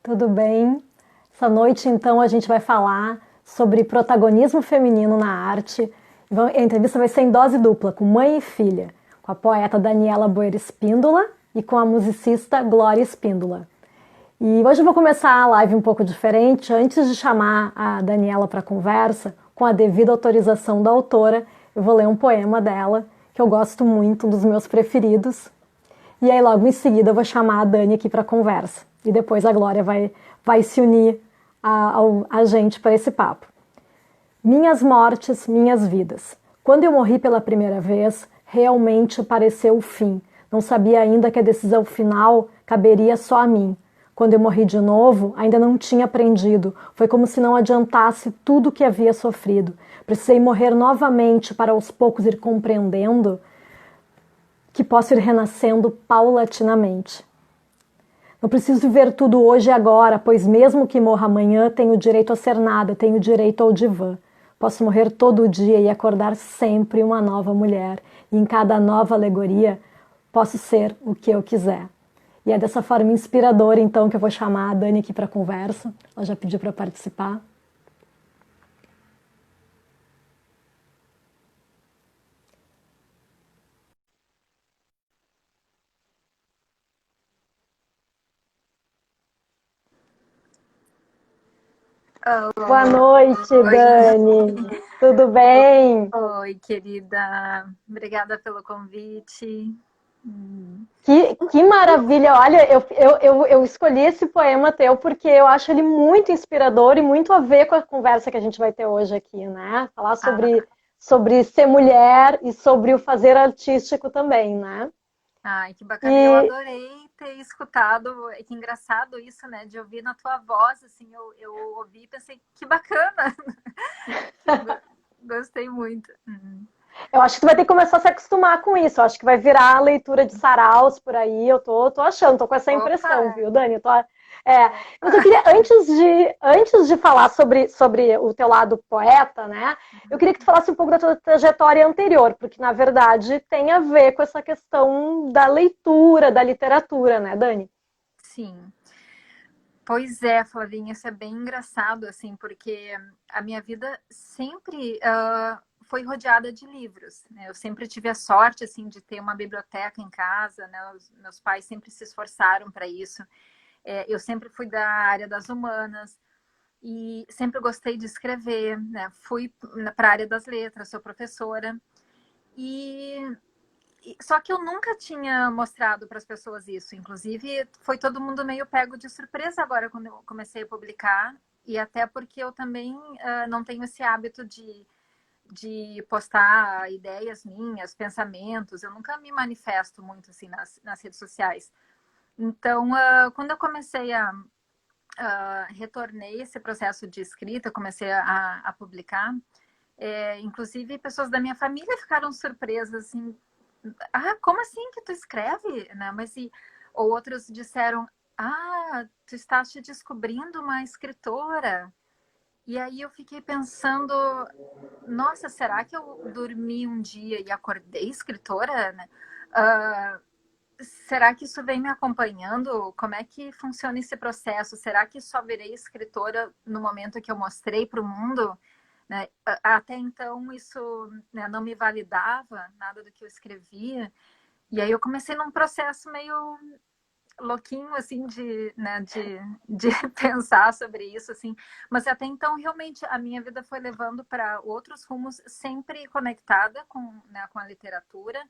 tudo bem? Essa noite, então, a gente vai falar sobre protagonismo feminino na arte. A entrevista vai ser em dose dupla, com mãe e filha, com a poeta Daniela Boer Espíndola e com a musicista Glória Espíndola. E hoje eu vou começar a live um pouco diferente. Antes de chamar a Daniela para a conversa, com a devida autorização da autora, eu vou ler um poema dela, que eu gosto muito, um dos meus preferidos. E aí logo em seguida eu vou chamar a Dani aqui para a conversa. E depois a Glória vai se unir a gente para esse papo. Minhas mortes, minhas vidas. Quando eu morri pela primeira vez, realmente pareceu o fim. Não sabia ainda que a decisão final caberia só a mim. Quando eu morri de novo, ainda não tinha aprendido. Foi como se não adiantasse tudo o que havia sofrido. Precisei morrer novamente para aos poucos ir compreendendo que posso ir renascendo paulatinamente. Não preciso viver tudo hoje e agora, pois mesmo que morra amanhã, tenho direito a ser nada, tenho direito ao divã. Posso morrer todo dia e acordar sempre uma nova mulher. E em cada nova alegoria, posso ser o que eu quiser. E é dessa forma inspiradora, então, que eu vou chamar a Dani aqui para a conversa. Ela já pediu para participar. Boa noite, Dani. Oi. Tudo bem? Oi, querida. Obrigada pelo convite. Que maravilha! Olha, eu escolhi esse poema teu porque eu acho ele muito inspirador e muito a ver com a conversa que a gente vai ter hoje aqui, né? Falar Ah, sobre ser mulher e sobre o fazer artístico também, né? ai, que bacana. Eu E adorei ter escutado. Que engraçado isso, né? De ouvir na tua voz, assim, eu ouvi e pensei, que bacana. Gostei muito. eu acho que tu vai ter que começar a se acostumar com isso. Eu acho que vai virar a leitura de saraus por aí. Eu tô achando, tô com essa impressão, Opa! viu, Dani? É, mas eu Opa! queria, antes de falar sobre o teu lado poeta, né? Eu queria que tu falasse um pouco da tua trajetória anterior, porque, na verdade, tem a ver com essa questão da leitura, da literatura, né, Dani? Sim. Pois é, Flavinha, isso é bem engraçado, assim, porque a minha vida sempre foi rodeada de livros, né? Eu sempre tive a sorte, assim, de ter uma biblioteca em casa, né? Os meus pais sempre se esforçaram para isso. Eu sempre fui da área das humanas e sempre gostei de escrever, né? Fui para a área das letras, sou professora e só que eu nunca tinha mostrado para as pessoas isso. Inclusive, foi todo mundo meio pego de surpresa agora quando eu comecei a publicar. E até porque eu também não tenho esse hábito de postar ideias minhas, pensamentos. Eu nunca me manifesto muito assim nas redes sociais. Então, quando eu comecei retornei esse processo de escrita, comecei a publicar. Inclusive, pessoas da minha família ficaram surpresas, assim, como assim que tu escreve? Né? Ou outros disseram, tu estás te descobrindo uma escritora. E aí eu fiquei pensando, nossa, será que eu dormi um dia e acordei escritora? Né? Ah, será que isso vem me acompanhando? Como é que funciona esse processo? Será que só virei escritora no momento que eu mostrei para o mundo? Né? Até então isso, né, não me validava, nada do que eu escrevia. E aí eu comecei num processo meio louquinho, assim, né, de pensar sobre isso, assim. Mas até então, realmente, a minha vida foi levando para outros rumos, sempre conectada né, com a literatura,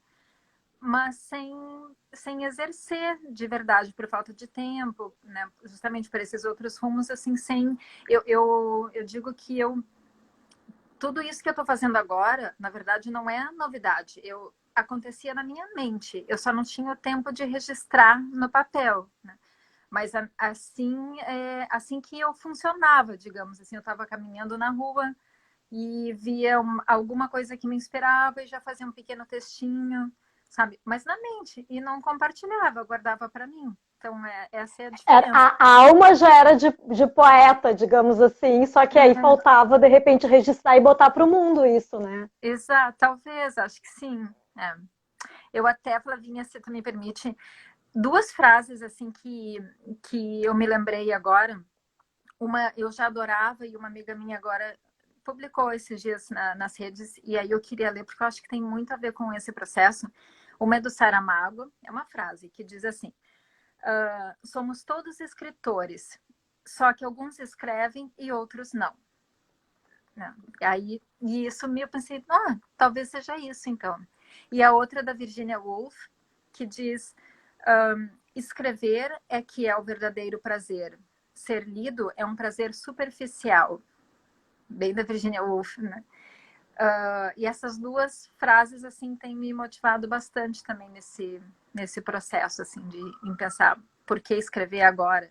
mas sem exercer de verdade, por falta de tempo, né? Justamente por esses outros rumos, assim, sem... Eu digo que tudo isso que eu estou fazendo agora, na verdade, não é novidade. Acontecia na minha mente. Eu só não tinha o tempo de registrar no papel, né? Mas assim, assim que eu funcionava, digamos assim, eu estava caminhando na rua e via alguma coisa que me inspirava e já fazia um pequeno textinho, sabe? Mas na mente, e não compartilhava, guardava para mim. Então, essa é a diferença. A alma já era de poeta, digamos assim, só que aí faltava, de repente, registrar e botar para o mundo isso, né? Exato, talvez, acho que sim. Eu até, Flavinha, se tu me permite, duas frases assim que eu me lembrei agora. Uma eu já adorava e uma amiga minha agora publicou esses dias nas redes, e aí eu queria ler porque eu acho que tem muito a ver com esse processo. Uma é do Saramago, é uma frase que diz assim: somos todos escritores, só que alguns escrevem e outros não. Não. E isso eu pensei, talvez seja isso então. E a outra é da Virginia Woolf, que diz: escrever é que é o verdadeiro prazer. Ser lido é um prazer superficial. Bem da Virginia Woolf, né? E essas duas frases assim têm me motivado bastante também nesse processo assim em pensar por que escrever agora.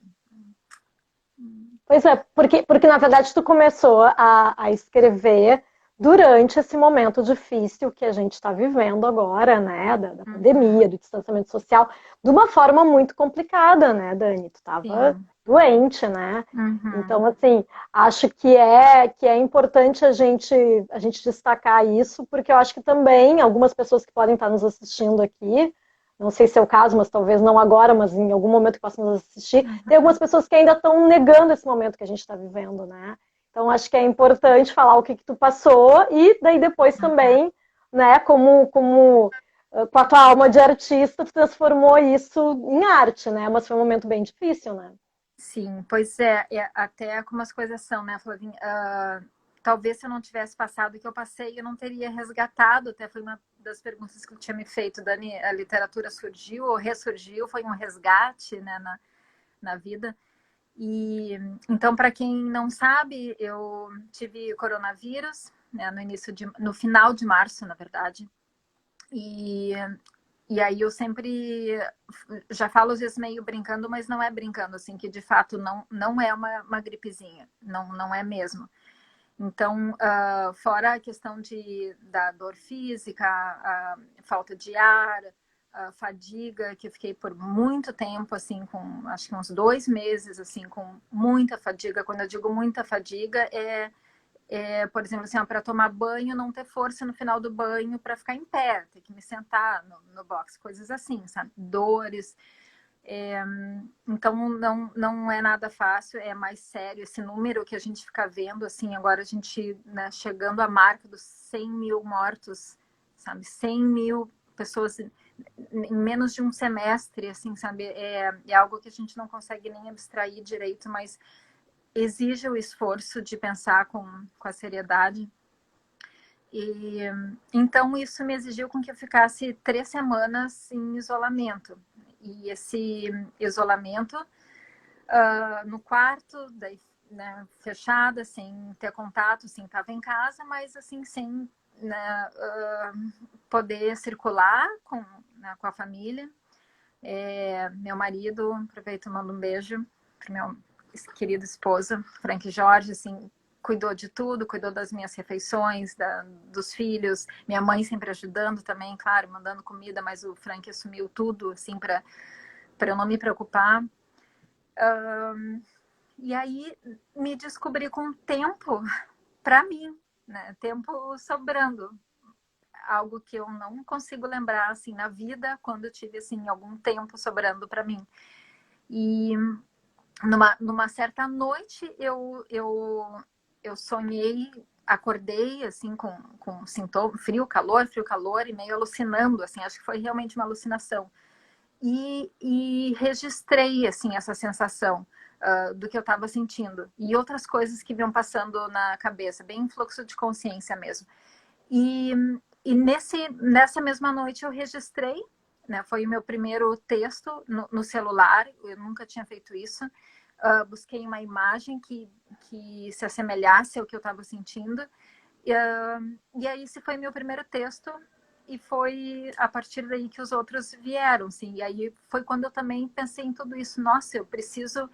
Pois é, porque na verdade tu começou a escrever durante esse momento difícil que a gente está vivendo agora, né? Da pandemia, do distanciamento social, de uma forma muito complicada, né, Dani? Tu estava doente, né? Então, assim, acho que é importante a gente destacar isso, porque eu acho que também algumas pessoas que podem estar nos assistindo aqui, não sei se é o caso, mas talvez não agora, mas em algum momento que possam nos assistir, tem algumas pessoas que ainda estão negando esse momento que a gente está vivendo, né? Então, acho que é importante falar o que tu passou e daí depois também, né, como com a tua alma de artista, tu transformou isso em arte, né? Mas foi um momento bem difícil, né? Sim, pois até como as coisas são, né, Flavinha? Talvez se eu não tivesse passado o que eu passei, eu não teria resgatado. Até foi uma das perguntas que eu tinha me feito, Dani. A literatura surgiu ou ressurgiu? Foi um resgate, né, na vida. E então, para quem não sabe, eu tive coronavírus, né, no final de março, na verdade. E aí eu sempre já falo às vezes meio brincando, mas não é brincando, assim, que de fato não é uma gripezinha, não é mesmo. Então, fora a questão da dor física, a falta de ar, a fadiga, que eu fiquei por muito tempo, assim, acho que uns 2 meses, assim, com muita fadiga. Quando eu digo muita fadiga, por exemplo, assim, para tomar banho, não ter força no final do banho para ficar em pé, ter que me sentar no box, coisas assim, sabe? Dores. Então, não é nada fácil, é mais sério. Esse número que a gente fica vendo, assim, agora a gente, né, chegando à marca dos 100 mil mortos, sabe? 100 mil pessoas em menos de um semestre, assim, sabe? É algo que a gente não consegue nem abstrair direito, mas exige o esforço de pensar com a seriedade. E então isso me exigiu com que eu ficasse 3 semanas em isolamento. E esse isolamento no quarto, daí, né, fechada, sem ter contato, assim, estava em casa, mas assim, sem, né, poder circular né, com a família. Meu marido, aproveito e mando um beijo para meu querido esposo, Frank Jorge, assim, cuidou de tudo, cuidou das minhas refeições, dos filhos, minha mãe sempre ajudando também, claro, mandando comida, mas o Frank assumiu tudo, assim, para eu não me preocupar. E aí me descobri com tempo para mim, né? Tempo sobrando. Algo que eu não consigo lembrar, assim, na vida, quando eu tive, assim, algum tempo sobrando para mim. E numa certa noite eu sonhei, acordei assim com sintoma, frio, calor, e meio alucinando, assim, acho que foi realmente uma alucinação. E registrei assim essa sensação do que eu estava sentindo e outras coisas que vinham passando na cabeça, bem fluxo de consciência mesmo. E nessa mesma noite eu registrei, né, foi o meu primeiro texto no celular, eu nunca tinha feito isso. Busquei uma imagem que se assemelhasse ao que eu estava sentindo. E aí esse foi meu primeiro texto e foi a partir daí que os outros vieram, sim. E aí foi quando eu também pensei em tudo isso. Nossa, eu preciso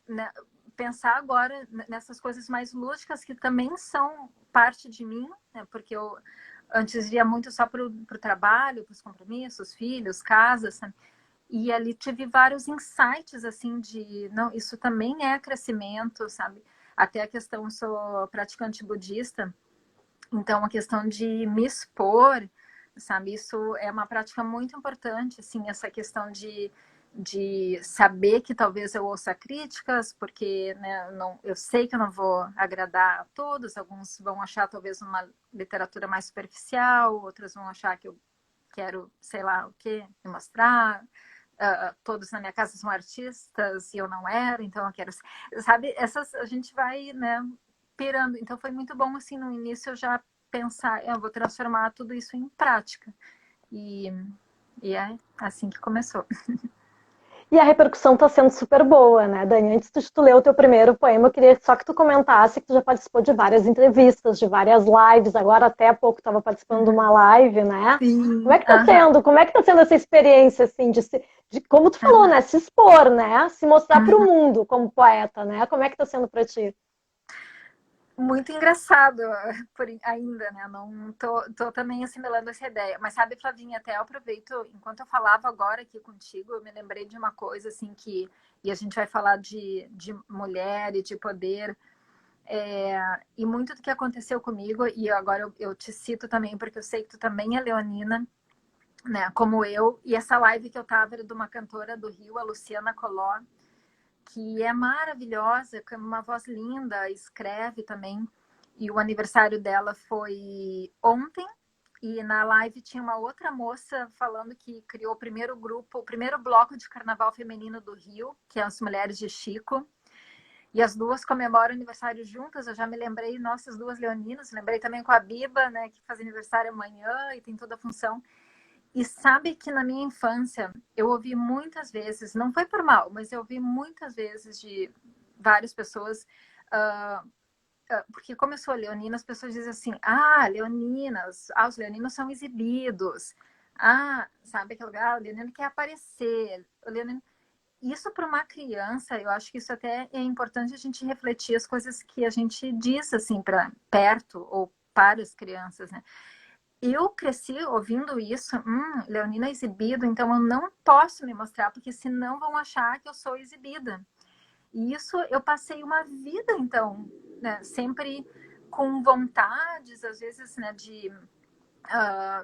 né, pensar agora nessas coisas mais lúdicas que também são parte de mim, né, porque eu antes via muito só para o trabalho, para os compromissos, filhos, casa, sabe? E ali tive vários insights, assim, não, isso também é crescimento, sabe? Até a questão, sou praticante budista, então a questão de me expor, sabe? Isso é uma prática muito importante, assim, essa questão de saber que talvez eu ouça críticas, porque né, não, eu sei que eu não vou agradar a todos, alguns vão achar talvez uma literatura mais superficial, outros vão achar que eu quero, sei lá o que, me mostrar. Todos na minha casa são artistas e eu não era, então eu quero, sabe, essas a gente vai, né, pirando. Então foi muito bom assim no início eu já pensar, eu vou transformar tudo isso em prática. E, e é assim que começou. E a repercussão está sendo super boa, né, Dani? Antes de tu ler o teu primeiro poema, eu queria só que tu comentasse que tu já participou de várias entrevistas, de várias lives, agora até há pouco estava participando de uma live, né? Como Sim, é que tá sendo? Como é que tá sendo essa experiência, assim, de como tu falou, né, se expor, né, se mostrar para o mundo como poeta, né? Como é que tá sendo para ti? muito engraçado ainda, né? Não tô também assimilando essa ideia. Mas sabe, Flavinha, até eu aproveito, enquanto eu falava agora aqui contigo, eu me lembrei de uma coisa assim e a gente vai falar de mulher e de poder. E muito do que aconteceu comigo, e agora eu te cito também, porque eu sei que tu também é leonina, né? Como eu, e essa live que eu tava era de uma cantora do Rio, a Luciana Coló, que é maravilhosa, com uma voz linda, escreve também. E o aniversário dela foi ontem. E na live tinha uma outra moça falando que criou o primeiro grupo, o primeiro bloco de carnaval feminino do Rio, que é as Mulheres de Chico. E as duas comemoram o aniversário juntas. Eu já me lembrei, nossas duas leoninas. Lembrei também com a Biba, né, que faz aniversário amanhã e tem toda a função. E sabe que na minha infância eu ouvi muitas vezes, não foi por mal, mas eu ouvi muitas vezes de várias pessoas, porque como eu sou leonina, as pessoas dizem assim, leoninas, os leoninos são exibidos. Sabe aquele lugar, o leonino quer aparecer. O leonino... Isso para uma criança, eu acho que isso até é importante a gente refletir as coisas que a gente diz assim para perto ou para as crianças, né? Eu cresci ouvindo isso, leonina é exibido, então eu não posso me mostrar, porque senão vão achar que eu sou exibida. E isso eu passei uma vida, então, né, sempre com vontades, às vezes, né,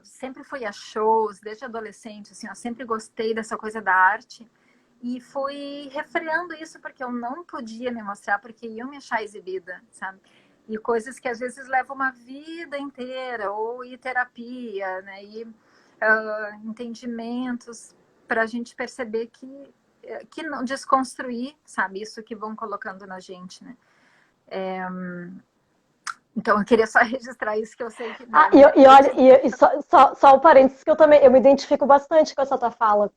sempre fui a shows, desde adolescente, assim, eu sempre gostei dessa coisa da arte, e fui refreando isso, porque eu não podia me mostrar, porque iam me achar exibida, sabe? E coisas que às vezes levam uma vida inteira, ou ir terapia, né? E entendimentos para a gente perceber que não desconstruir, sabe? Isso que vão colocando na gente, né? Então eu queria só registrar isso que eu sei que, né? Olha, só o parênteses que eu me identifico bastante com essa tua fala,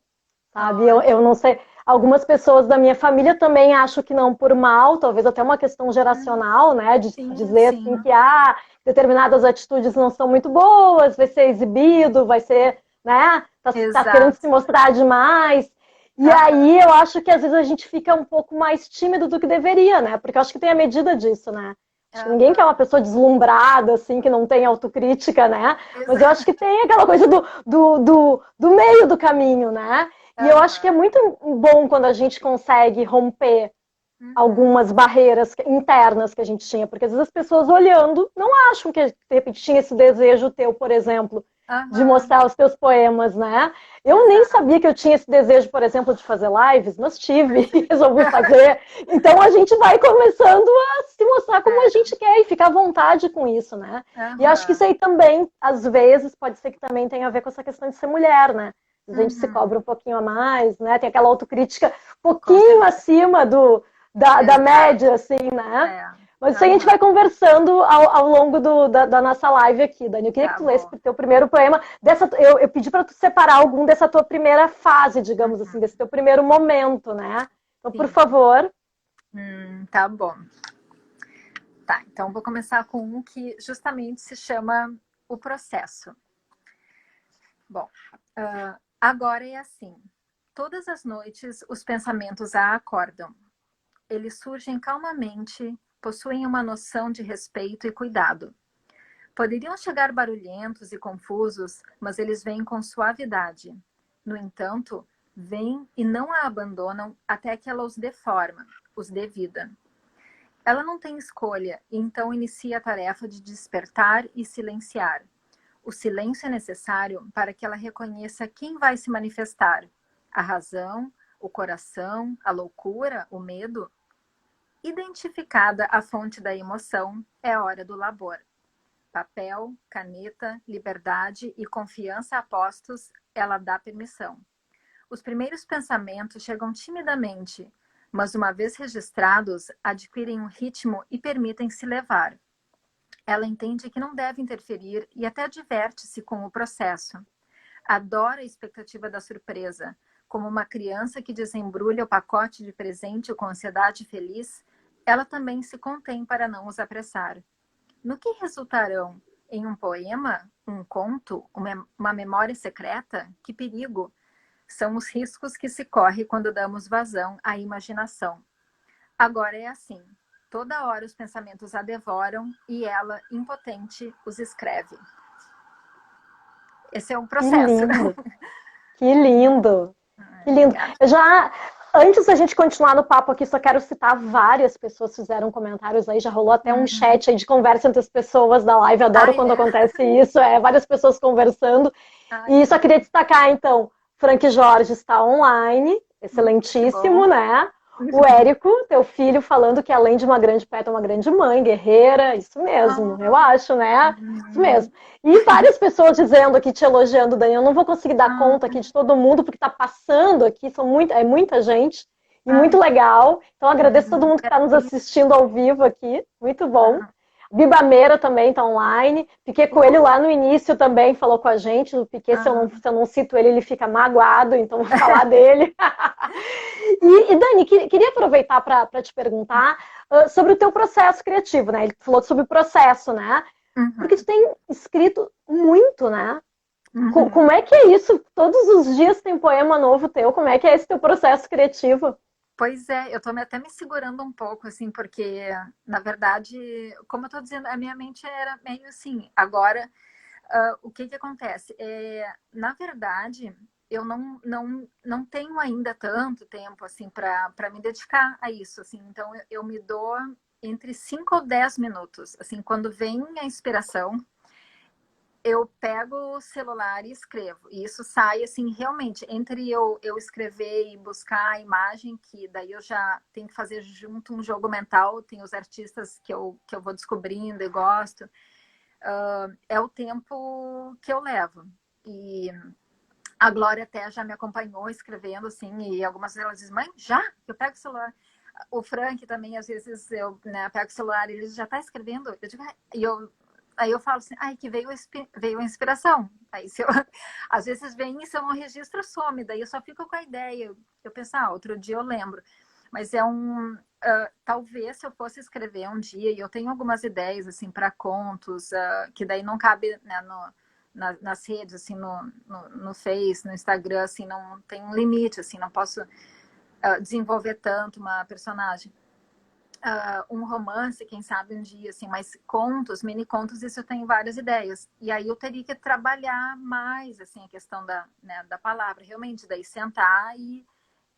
sabe? Eu não sei, algumas pessoas da minha família também acham que não por mal, talvez até uma questão geracional, né? De Sim, dizer assim sim. que determinadas atitudes não são muito boas, vai ser exibido, vai ser, né? Tá querendo se Exato. mostrar demais. E aí eu acho que às vezes a gente fica um pouco mais tímido do que deveria, né? Porque eu acho que tem a medida disso, né? Acho que ninguém quer uma pessoa deslumbrada, assim, que não tem autocrítica, né? Mas eu acho que tem aquela coisa do meio do caminho, né? E eu acho que é muito bom quando a gente consegue romper algumas barreiras internas que a gente tinha, porque às vezes as pessoas olhando não acham que de repente tinha esse desejo teu, por exemplo, de mostrar os teus poemas, né? Eu nem sabia que eu tinha esse desejo, por exemplo, de fazer lives, mas tive e resolvi fazer. Então a gente vai começando a se mostrar como a gente quer e ficar à vontade com isso, né? E acho que isso aí também, às vezes, pode ser que também tenha a ver com essa questão de ser mulher, né? A gente se cobra um pouquinho a mais, né? Tem aquela autocrítica um pouquinho acima da média, assim, né? Mas isso aí a gente vai conversando ao longo da nossa live aqui, Dani. Eu queria que tu lesse o teu primeiro poema. Eu pedi para tu separar algum dessa tua primeira fase, digamos assim, desse teu primeiro momento, né? Então, por favor. Tá bom. Tá, então vou começar com um que justamente se chama O Processo. Bom, agora é assim. Todas as noites os pensamentos a acordam. Eles surgem calmamente, possuem uma noção de respeito e cuidado. Poderiam chegar barulhentos e confusos, mas eles vêm com suavidade. No entanto, vêm e não a abandonam até que ela os dê forma, os dê vida. Ela não tem escolha, e então inicia a tarefa de despertar e silenciar. O silêncio é necessário para que ela reconheça quem vai se manifestar: a razão, o coração, a loucura, o medo. Identificada a fonte da emoção, é hora do labor. Papel, caneta, liberdade e confiança a postos, ela dá permissão. Os primeiros pensamentos chegam timidamente, mas uma vez registrados, adquirem um ritmo e permitem-se levar. Ela entende que não deve interferir e até diverte-se com o processo. Adora a expectativa da surpresa. Como uma criança que desembrulha o pacote de presente com ansiedade feliz, ela também se contém para não os apressar. No que resultarão? Em um poema? Um conto? Uma memória secreta? Que perigo! São os riscos que se corre quando damos vazão à imaginação. Agora é assim. Toda hora os pensamentos a devoram e ela, impotente, os escreve. Esse é um Que processo. lindo! Que lindo! Que lindo! Obrigada. Eu já, antes da gente continuar no papo aqui, só quero citar várias pessoas fizeram comentários aí, já rolou até um chat aí de conversa entre as pessoas da live, adoro quando acontece isso, várias pessoas conversando. E só queria destacar, então, Frank Jorge está online, excelentíssimo, né? O Érico, teu filho, falando que além de uma grande poeta, é uma grande mãe, guerreira, isso mesmo, eu acho, né? Isso mesmo. E várias pessoas dizendo aqui, te elogiando, Dani, eu não vou conseguir dar conta aqui de todo mundo, porque tá passando aqui, é muita gente, e muito legal. Então agradeço a todo mundo que está nos assistindo ao vivo aqui, muito bom. Biba Meira também está online. Piquet Coelho lá no início também falou com a gente. O Piquet, se eu não cito ele, ele fica magoado, então vou falar dele. E Dani, queria aproveitar para te perguntar sobre o teu processo criativo, né? Ele falou sobre o processo, né? Porque tu tem escrito muito, né? Como é que é isso? Todos os dias tem poema novo teu. Como é que é esse teu processo criativo? Pois é, eu tô até me segurando um pouco, assim, porque, na verdade, como eu tô dizendo, a minha mente era meio assim. Agora, o que acontece? Na verdade, eu não tenho ainda tanto tempo, assim, para me dedicar a isso, assim. Então, eu me dou entre 5 ou 10 minutos, assim, quando vem a inspiração, eu pego o celular e escrevo. E isso sai, assim, realmente, entre eu escrever e buscar a imagem, que daí eu já tenho que fazer junto um jogo mental, tem os artistas que eu vou descobrindo e gosto. É o tempo que eu levo. E a Glória até já me acompanhou escrevendo, assim, e algumas delas dizem, mãe, já? Eu pego o celular. O Frank também, às vezes, eu pego o celular e ele já está escrevendo. Eu digo, aí eu falo assim, que veio a inspiração. Aí às vezes vem e se eu não registro, some. Daí eu só fico com a ideia. Eu penso, outro dia eu lembro. Mas talvez se eu fosse escrever um dia, e eu tenho algumas ideias, assim, para contos, que daí não cabe, né, nas redes, assim, no Face, no Instagram, assim, não tem um limite, assim, não posso desenvolver tanto uma personagem. Um romance, quem sabe um dia, assim, mas contos, mini contos, isso eu tenho várias ideias. E aí eu teria que trabalhar mais, assim, a questão da palavra, realmente, daí sentar e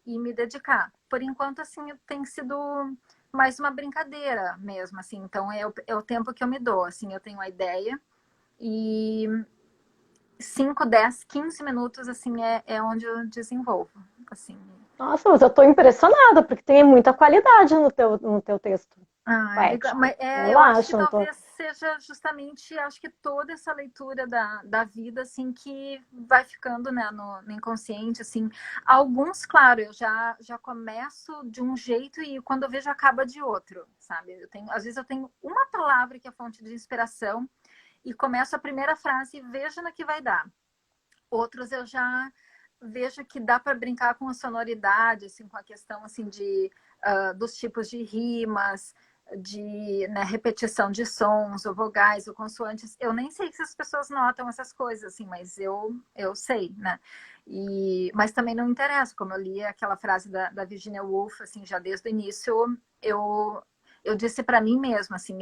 me dedicar. Por enquanto, assim, tem sido mais uma brincadeira mesmo, assim, então é o tempo que eu me dou, assim, eu tenho a ideia e 5, 10, 15 minutos, assim, é onde eu desenvolvo, assim. Nossa, mas eu estou impressionada, porque tem muita qualidade no teu texto Legal. poético. Mas eu acho que talvez seja justamente, acho que toda essa leitura da vida, assim, que vai ficando, né, no inconsciente, assim. Alguns, claro, eu já começo de um jeito e quando eu vejo acaba de outro, sabe? Às vezes eu tenho uma palavra que é fonte de inspiração e começo a primeira frase e vejo no que vai dar. Outros eu já vejo que dá para brincar com a sonoridade, assim, com a questão, assim, dos tipos de rimas, de, né, repetição de sons, ou vogais, ou consoantes. Eu nem sei se as pessoas notam essas coisas, assim, mas eu sei, né? Mas também não interessa, como eu li aquela frase da Virginia Woolf, assim, já desde o início, eu disse para mim mesma, assim,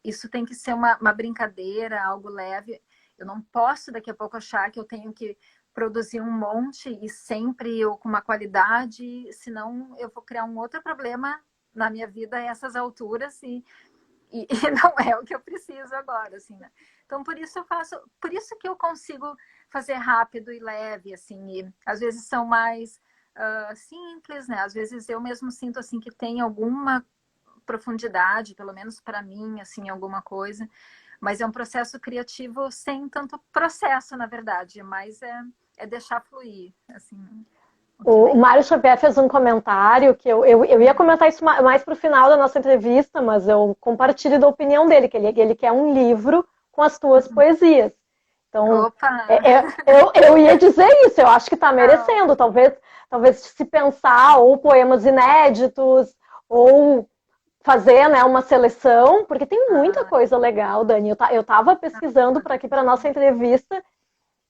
isso tem que ser uma brincadeira, algo leve. Eu não posso daqui a pouco achar que eu tenho que produzir um monte e sempre eu com uma qualidade, senão eu vou criar um outro problema na minha vida a essas alturas e não é o que eu preciso agora, assim, né? Então, por isso que eu consigo fazer rápido e leve, assim, e às vezes são mais simples, né? Às vezes eu mesmo sinto, assim, que tem alguma profundidade, pelo menos para mim, assim, alguma coisa, mas é um processo criativo sem tanto processo, na verdade, mas é deixar fluir, assim. O Mário Xavier fez um comentário que eu ia comentar isso mais para o final da nossa entrevista, mas eu compartilho da opinião dele, que ele quer um livro com as tuas poesias. Então, Opa! eu ia dizer isso, eu acho que está merecendo. Talvez se pensar ou poemas inéditos, ou fazer, né, uma seleção, porque tem muita coisa legal, Dani. Eu estava pesquisando para aqui, para a nossa entrevista,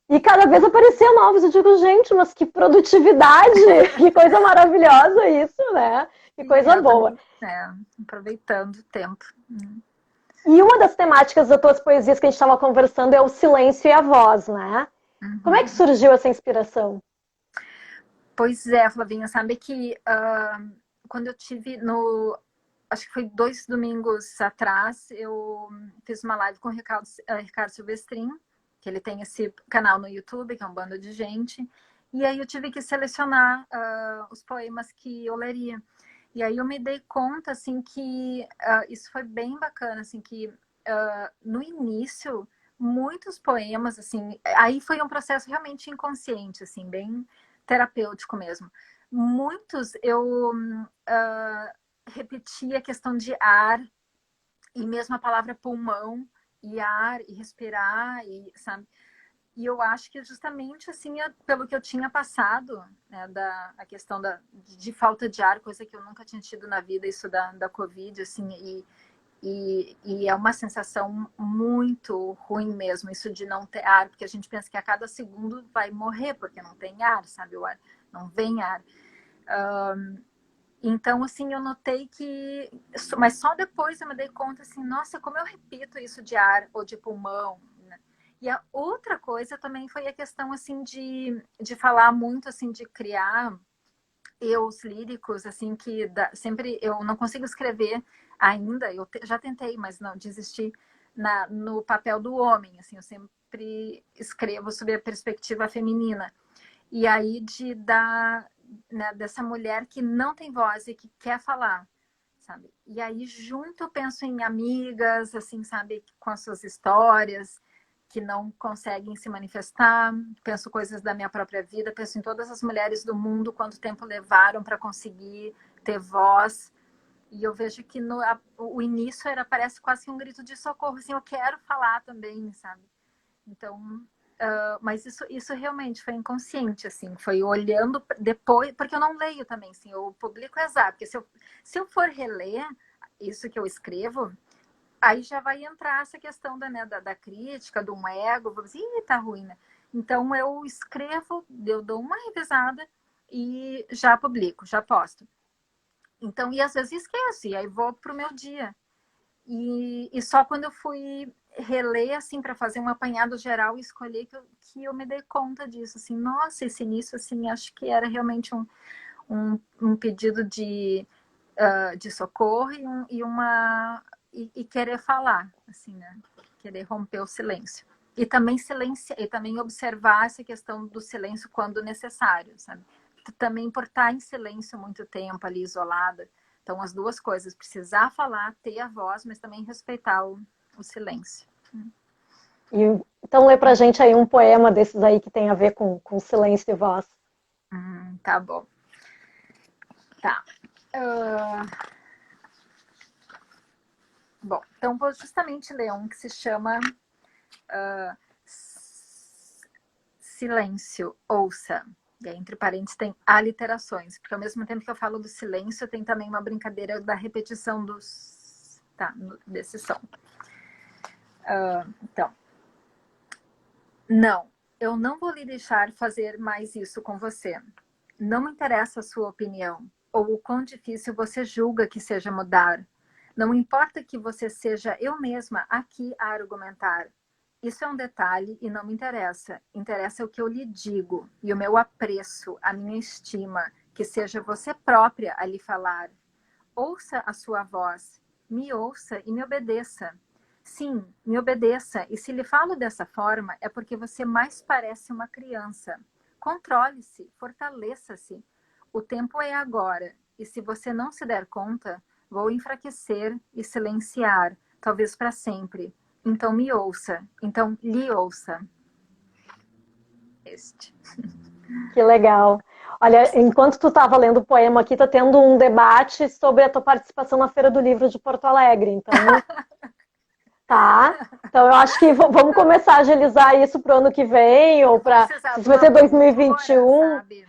e cada vez apareciam novos. Eu digo, gente, mas que produtividade, que coisa maravilhosa isso, né? Que coisa boa. Aproveitando o tempo. E uma das temáticas das tuas poesias que a gente estava conversando é o silêncio e a voz, né? Como é que surgiu essa inspiração? Pois é, Flavinha, sabe que quando eu tive acho que foi 2 domingos atrás, eu fiz uma live com o Ricardo Silvestrin, que ele tem esse canal no YouTube, que é um bando de gente, e aí eu tive que selecionar os poemas que eu leria. E aí eu me dei conta, assim, que isso foi bem bacana, assim, que no início, muitos poemas, assim, aí foi um processo realmente inconsciente, assim, bem terapêutico mesmo. Muitos eu repetia a questão de ar, e mesmo a palavra pulmão, e ar, e respirar, e, sabe? E eu acho que justamente assim, pelo que eu tinha passado, né, a questão de falta de ar, coisa que eu nunca tinha tido na vida, isso da Covid, assim, e é uma sensação muito ruim mesmo, isso de não ter ar, porque a gente pensa que a cada segundo vai morrer, porque não tem ar, sabe? O ar, não vem ar. Então, assim, eu notei que... Mas só depois eu me dei conta, assim, nossa, como eu repito isso de ar ou de pulmão, né? E a outra coisa também foi a questão, assim, de falar muito, assim, de criar eus líricos, assim, que sempre... Eu não consigo escrever ainda, já tentei, mas não, desisti no papel do homem, assim, eu sempre escrevo sob a perspectiva feminina. E aí de dar... Né, dessa mulher que não tem voz e que quer falar, sabe? E aí junto eu penso em amigas, assim, sabe, com as suas histórias, que não conseguem se manifestar, penso coisas da minha própria vida, penso em todas as mulheres do mundo, quanto tempo levaram para conseguir ter voz, e eu vejo que o início parece quase que um grito de socorro, assim, eu quero falar também, sabe? Então, mas isso realmente foi inconsciente, assim, foi olhando depois, porque eu não leio também, assim, eu publico exato, porque se eu for reler isso que eu escrevo, aí já vai entrar essa questão da crítica, do ego, vou dizer, ih, tá ruim, né? Então eu escrevo, eu dou uma revisada e já publico, já posto. Então, e às vezes esqueço, e aí vou pro meu dia. E só quando eu fui reler, assim, para fazer um apanhado geral e escolher que eu me dei conta disso, assim, nossa, esse início, assim, acho que era realmente um pedido de socorro e querer falar, assim, né? Querer romper o silêncio. E também e também observar essa questão do silêncio quando necessário, sabe? Também por estar em silêncio muito tempo ali, isolada. Então, as duas coisas, precisar falar, ter a voz, mas também respeitar o silêncio. Então, lê pra gente aí um poema desses aí que tem a ver com silêncio e voz. Tá bom. Tá. Bom, então vou justamente ler um que se chama Silêncio, ouça. E aí, entre parênteses, tem aliterações, porque ao mesmo tempo que eu falo do silêncio, tem também uma brincadeira da repetição desse som. Então, não, eu não vou lhe deixar fazer mais isso com você. Não me interessa a sua opinião, ou o quão difícil você julga que seja mudar. Não importa que você seja eu mesma aqui a argumentar. Isso é um detalhe e não me interessa. Interessa o que eu lhe digo e o meu apreço, a minha estima, que seja você própria a lhe falar. Ouça a sua voz, me ouça e me obedeça. Sim, me obedeça. E se lhe falo dessa forma, é porque você mais parece uma criança. Controle-se, fortaleça-se. O tempo é agora. E se você não se der conta, vou enfraquecer e silenciar, talvez para sempre. Então me ouça. Então lhe ouça. Este. Que legal. Olha, enquanto tu estava lendo o poema aqui, tá tendo um debate sobre a tua participação na Feira do Livro de Porto Alegre. Então, tá. Então eu acho que vamos começar a agilizar isso para o ano que vem, ou para. Se vai ser 2021. Sabe?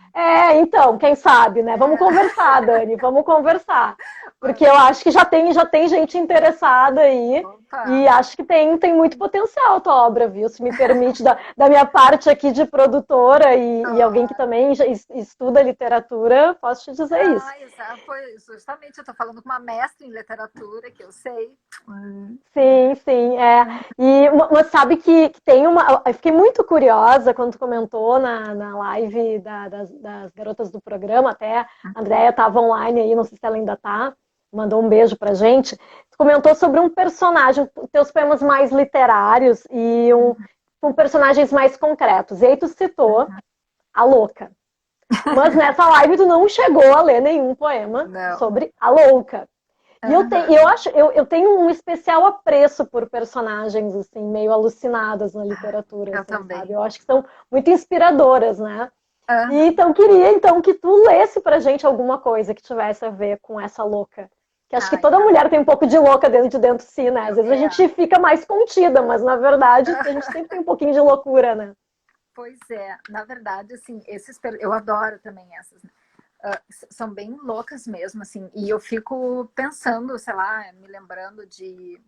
Então, quem sabe, né? Vamos conversar, Dani, vamos conversar. Porque eu acho que já tem gente interessada aí. Opa. E acho que tem muito potencial a tua obra, viu? Se me permite, da minha parte aqui de produtora e alguém que também já estuda literatura, posso te dizer isso. Foi justamente, eu estou falando com uma mestra em literatura, que eu sei. Sim, sim, mas sabe que tem uma. Eu fiquei muito curiosa quando tu comentou na live das garotas do programa, até a Andréia estava online aí, não sei se ela ainda está, mandou um beijo pra gente. Tu comentou sobre um personagem, teus poemas mais literários e com personagens mais concretos. E aí tu citou a Louca. Mas nessa live tu não chegou a ler nenhum poema sobre a Louca. E eu tenho um especial apreço por personagens assim, meio alucinadas na literatura. Eu assim, também. sabe? Eu acho que são muito inspiradoras, né? E então queria que tu lesse pra gente alguma coisa que tivesse a ver com essa louca. Que acho que toda mulher tem um pouco de louca dentro de si, né? Às vezes a gente fica mais contida, mas na verdade a gente sempre tem um pouquinho de loucura, né? Pois é, na verdade, assim, eu adoro também essas, né? São bem loucas mesmo, assim, e eu fico pensando, sei lá, me lembrando de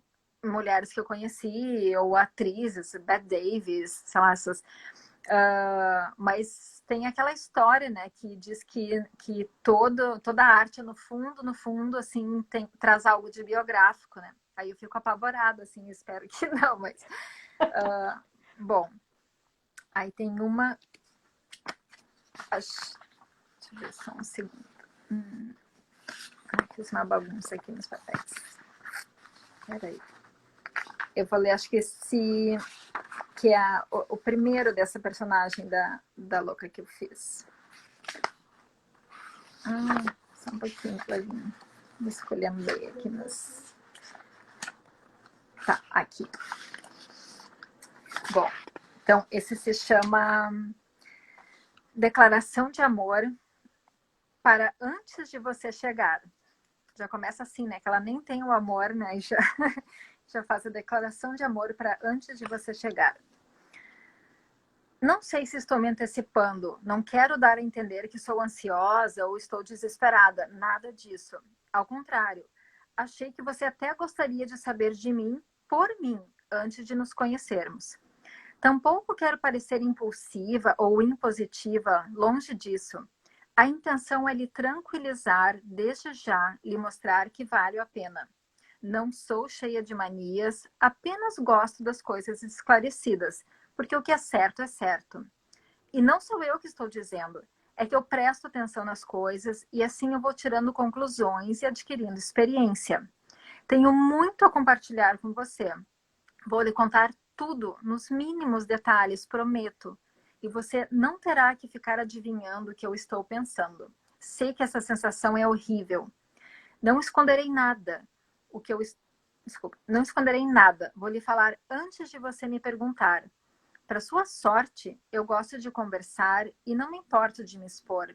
mulheres que eu conheci, ou atrizes, Bette Davis, sei lá, essas. Mas tem aquela história, né, que diz que toda arte, no fundo, assim, traz algo de biográfico, né? Aí eu fico apavorada, assim, espero que não, mas... bom, aí tem uma... Deixa eu ver só um segundo. Fiz uma bagunça aqui nos papéis. Peraí. Eu falei, acho que que é o primeiro dessa personagem da louca que eu fiz. Só um pouquinho, Clarinha. Vou escolhendo bem aqui nas... Tá, aqui. Bom, então esse se chama Declaração de Amor para Antes de Você Chegar. Já começa assim, né? Que ela nem tem o amor, né? E já faz a declaração de amor para antes de você chegar. Não sei se estou me antecipando. Não quero dar a entender que sou ansiosa ou estou desesperada. Nada disso. Ao contrário, achei que você até gostaria de saber de mim, por mim, antes de nos conhecermos. Tampouco quero parecer impulsiva ou impositiva, longe disso. A intenção é lhe tranquilizar, desde já, lhe mostrar que vale a pena. Não sou cheia de manias, apenas gosto das coisas esclarecidas, porque o que é certo é certo. E não sou eu que estou dizendo, é que eu presto atenção nas coisas e assim eu vou tirando conclusões e adquirindo experiência. Tenho muito a compartilhar com você. Vou lhe contar tudo, nos mínimos detalhes, prometo. E você não terá que ficar adivinhando o que eu estou pensando. Sei que essa sensação é horrível. Não esconderei nada. Não esconderei nada. Vou lhe falar antes de você me perguntar. Para sua sorte, eu gosto de conversar e não me importo de me expor.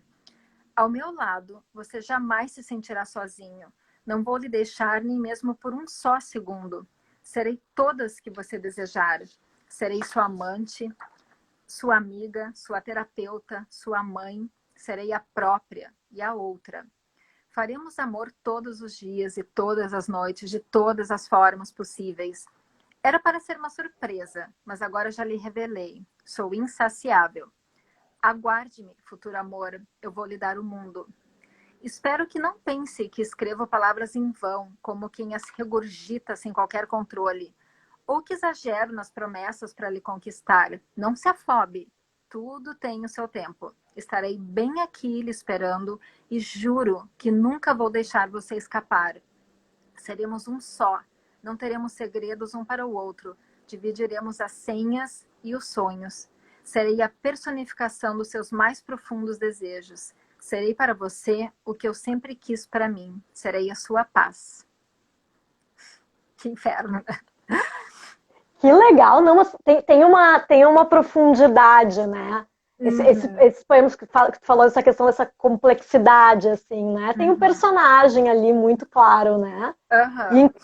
Ao meu lado, você jamais se sentirá sozinho. Não vou lhe deixar nem mesmo por um só segundo. Serei todas que você desejar. Serei sua amante, sua amiga, sua terapeuta, sua mãe. Serei a própria e a outra. Faremos amor todos os dias e todas as noites, de todas as formas possíveis. Era para ser uma surpresa, mas agora já lhe revelei. Sou insaciável. Aguarde-me, futuro amor, eu vou lhe dar o mundo. Espero que não pense que escrevo palavras em vão, como quem as regurgita sem qualquer controle, ou que exagero nas promessas para lhe conquistar. Não se afobe, tudo tem o seu tempo. Estarei bem aqui lhe esperando e juro que nunca vou deixar você escapar. Seremos um só, Não teremos segredos um para o outro. Dividiremos as senhas e os sonhos. Serei a personificação dos seus mais profundos desejos. Serei para você o que eu sempre quis para mim. Serei a sua paz. Que inferno. Que legal, não, mas tem uma profundidade, né? Esses poemas que tu falou, essa questão dessa complexidade, assim, né? Tem um personagem ali muito claro, né?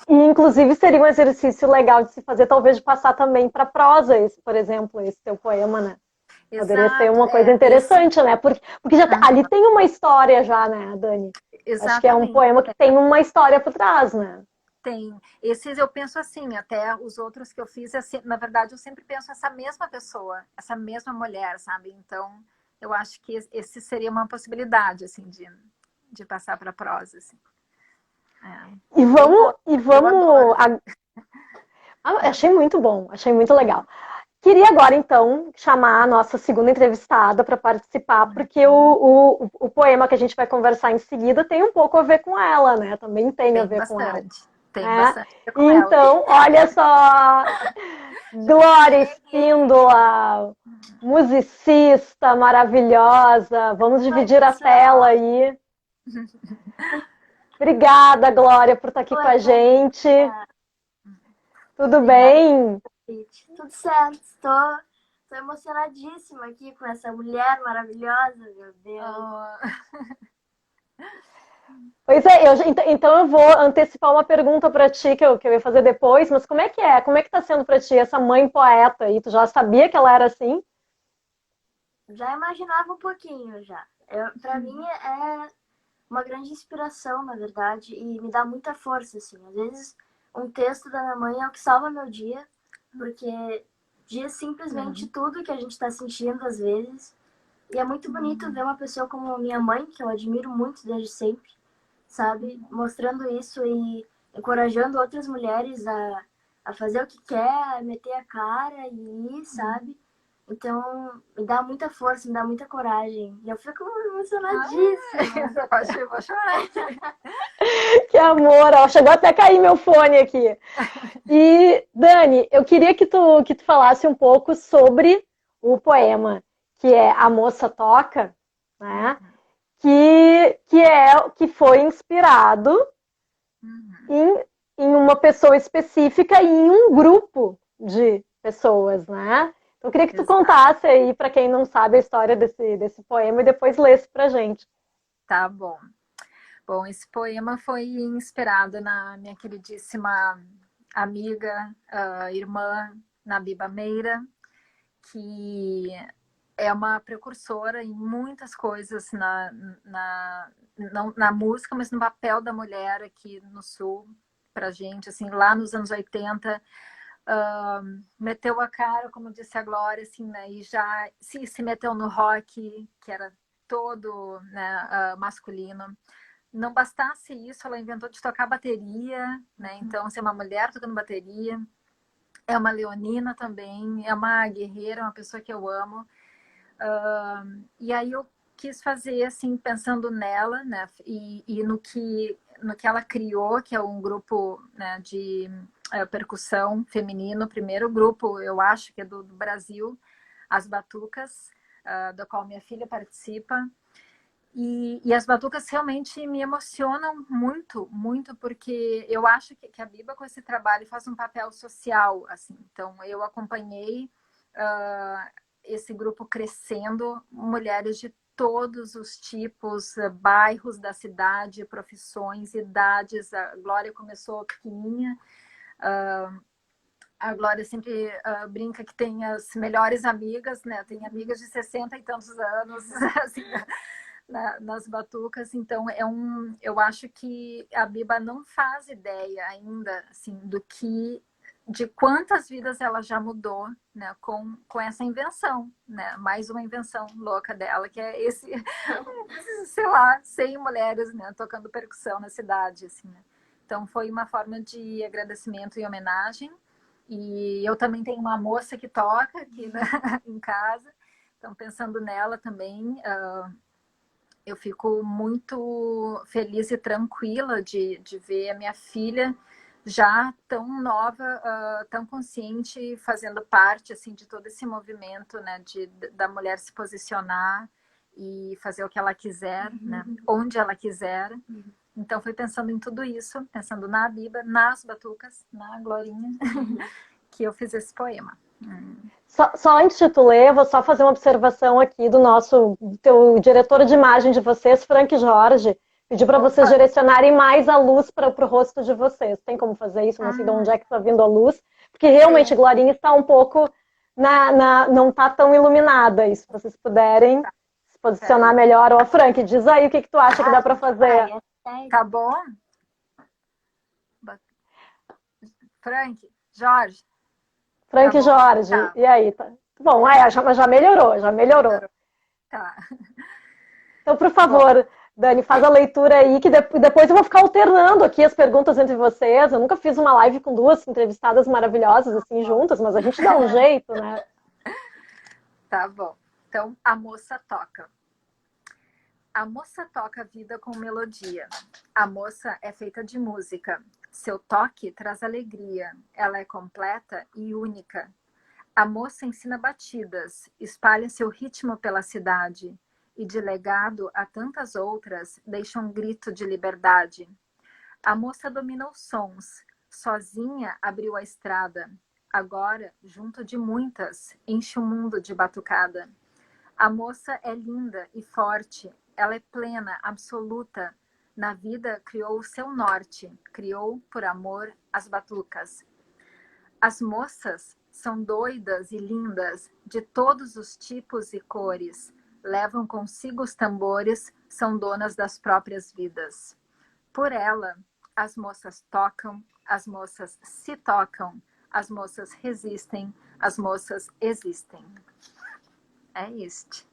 E inclusive seria um exercício legal de se fazer, talvez de passar também para prosa, por exemplo, esse teu poema, né? Exato, poderia ser uma coisa interessante, né? Porque já ali tem uma história já, né, Dani? Exatamente. Acho que é um poema que tem uma história por trás, né? Tem. Esses eu penso assim, até os outros que eu fiz, assim, na verdade, eu sempre penso essa mesma pessoa, essa mesma mulher, sabe? Então, eu acho que esse seria uma possibilidade, assim, de passar para prosa, assim. E vamos... achei muito bom, achei muito legal. Queria agora, então, chamar a nossa segunda entrevistada para participar, porque o poema que a gente vai conversar em seguida tem um pouco a ver com ela, né? Também tem a ver com ela. Tem bastante a ver com então, ela. olha só, Glória Espíndola, musicista maravilhosa. Vamos dividir a tela aí. Obrigada, Glória, por estar aqui com a gente. Tudo bem? Tudo certo, estou emocionadíssima aqui com essa mulher maravilhosa, meu Deus. Pois é, então eu vou antecipar uma pergunta para ti que eu ia fazer depois, mas como é que é? Como é que tá sendo para ti essa mãe poeta aí? Tu já sabia que ela era assim? Já imaginava um pouquinho, já. Para mim é uma grande inspiração, na verdade, e me dá muita força, assim. Às vezes um texto da minha mãe é o que salva meu dia, porque diz simplesmente tudo que a gente está sentindo às vezes. E é muito bonito ver uma pessoa como a minha mãe, que eu admiro muito desde sempre, sabe? Mostrando isso e encorajando outras mulheres a fazer o que quer, a meter a cara e ir, sabe? Então, me dá muita força, me dá muita coragem. E eu fico emocionadíssima. Eu quase vou chorar. Que amor! Ó, chegou até a cair meu fone aqui. E, Dani, eu queria que tu falasse um pouco sobre o poema, que é A Moça Toca, né? Que foi inspirado em uma pessoa específica e em um grupo de pessoas, né? Então, eu queria que tu contasse aí, para quem não sabe, a história desse poema e depois lesse pra gente. Tá bom. Bom, esse poema foi inspirado na minha queridíssima amiga, irmã Nabiba Meira, que é uma precursora em muitas coisas na música, mas no papel da mulher aqui no Sul, pra gente, assim, lá nos anos 80, meteu a cara, como disse a Glória, assim, né, e já se meteu no rock, que era todo, né, masculino. Não bastasse isso, ela inventou de tocar bateria, né, então, ser uma mulher tocando bateria, é uma leonina também, é uma guerreira, uma pessoa que eu amo. E aí eu quis fazer, assim, pensando nela, né, e no que ela criou, que é um grupo, né, de percussão feminino, o primeiro grupo, eu acho que é do Brasil, as Batucas, do qual minha filha participa. E as batucas realmente me emocionam muito, muito, porque eu acho que a Biba, com esse trabalho, faz um papel social, assim. Então, eu acompanhei esse grupo crescendo, mulheres de todos os tipos, bairros da cidade, profissões, idades. A Glória começou pequenininha. A Glória sempre brinca que tem as melhores amigas, né? Tem amigas de 60 e tantos anos, assim, nas batucas. Então, eu acho que a Biba não faz ideia ainda, assim, de quantas vidas ela já mudou, né, com essa invenção, né, mais uma invenção louca dela, que é sei lá, 100 mulheres, né, tocando percussão na cidade, assim, né. Então, foi uma forma de agradecimento e homenagem. E eu também tenho uma moça que toca aqui, né, em casa, então, pensando nela também, eu fico muito feliz e tranquila de ver a minha filha já tão nova, tão consciente, fazendo parte assim de todo esse movimento, né, da mulher se posicionar e fazer o que ela quiser, né, onde ela quiser. Então foi pensando em tudo isso, pensando na Abiba, nas batucas, na Glorinha, que eu fiz esse poema. Só antes de tu ler, eu vou só fazer uma observação aqui do teu diretor de imagem de vocês, Frank Jorge, pedir para vocês direcionarem mais a luz para o rosto de vocês. Tem como fazer isso? Não sei de onde é que está vindo a luz, porque realmente a Glorinha está um pouco não está tão iluminada. E se vocês puderem se posicionar melhor. Ô, Frank, diz aí o que tu acha que dá para fazer. Tá bom? Frank Jorge. Frank Jorge, tá. E aí? Tá. Bom, já melhorou. Tá. Então, por favor, Dani, faz a leitura aí, que depois eu vou ficar alternando aqui as perguntas entre vocês. Eu nunca fiz uma live com duas entrevistadas maravilhosas assim juntas, mas a gente dá um jeito, né? Tá bom. Então, a moça toca. A moça toca a vida com melodia. A moça é feita de música. Seu toque traz alegria. Ela é completa e única. A moça ensina batidas, espalha seu ritmo pela cidade e, de legado a tantas outras, deixa um grito de liberdade. A moça domina os sons. Sozinha abriu a estrada. Agora, junto de muitas, enche o mundo de batucada. A moça é linda e forte. Ela é plena, absoluta. Na vida criou o seu norte. Criou, por amor, as batucas. As moças são doidas e lindas, de todos os tipos e cores. Levam consigo os tambores, são donas das próprias vidas. Por ela, as moças tocam, as moças se tocam, as moças resistem, as moças existem. É isto.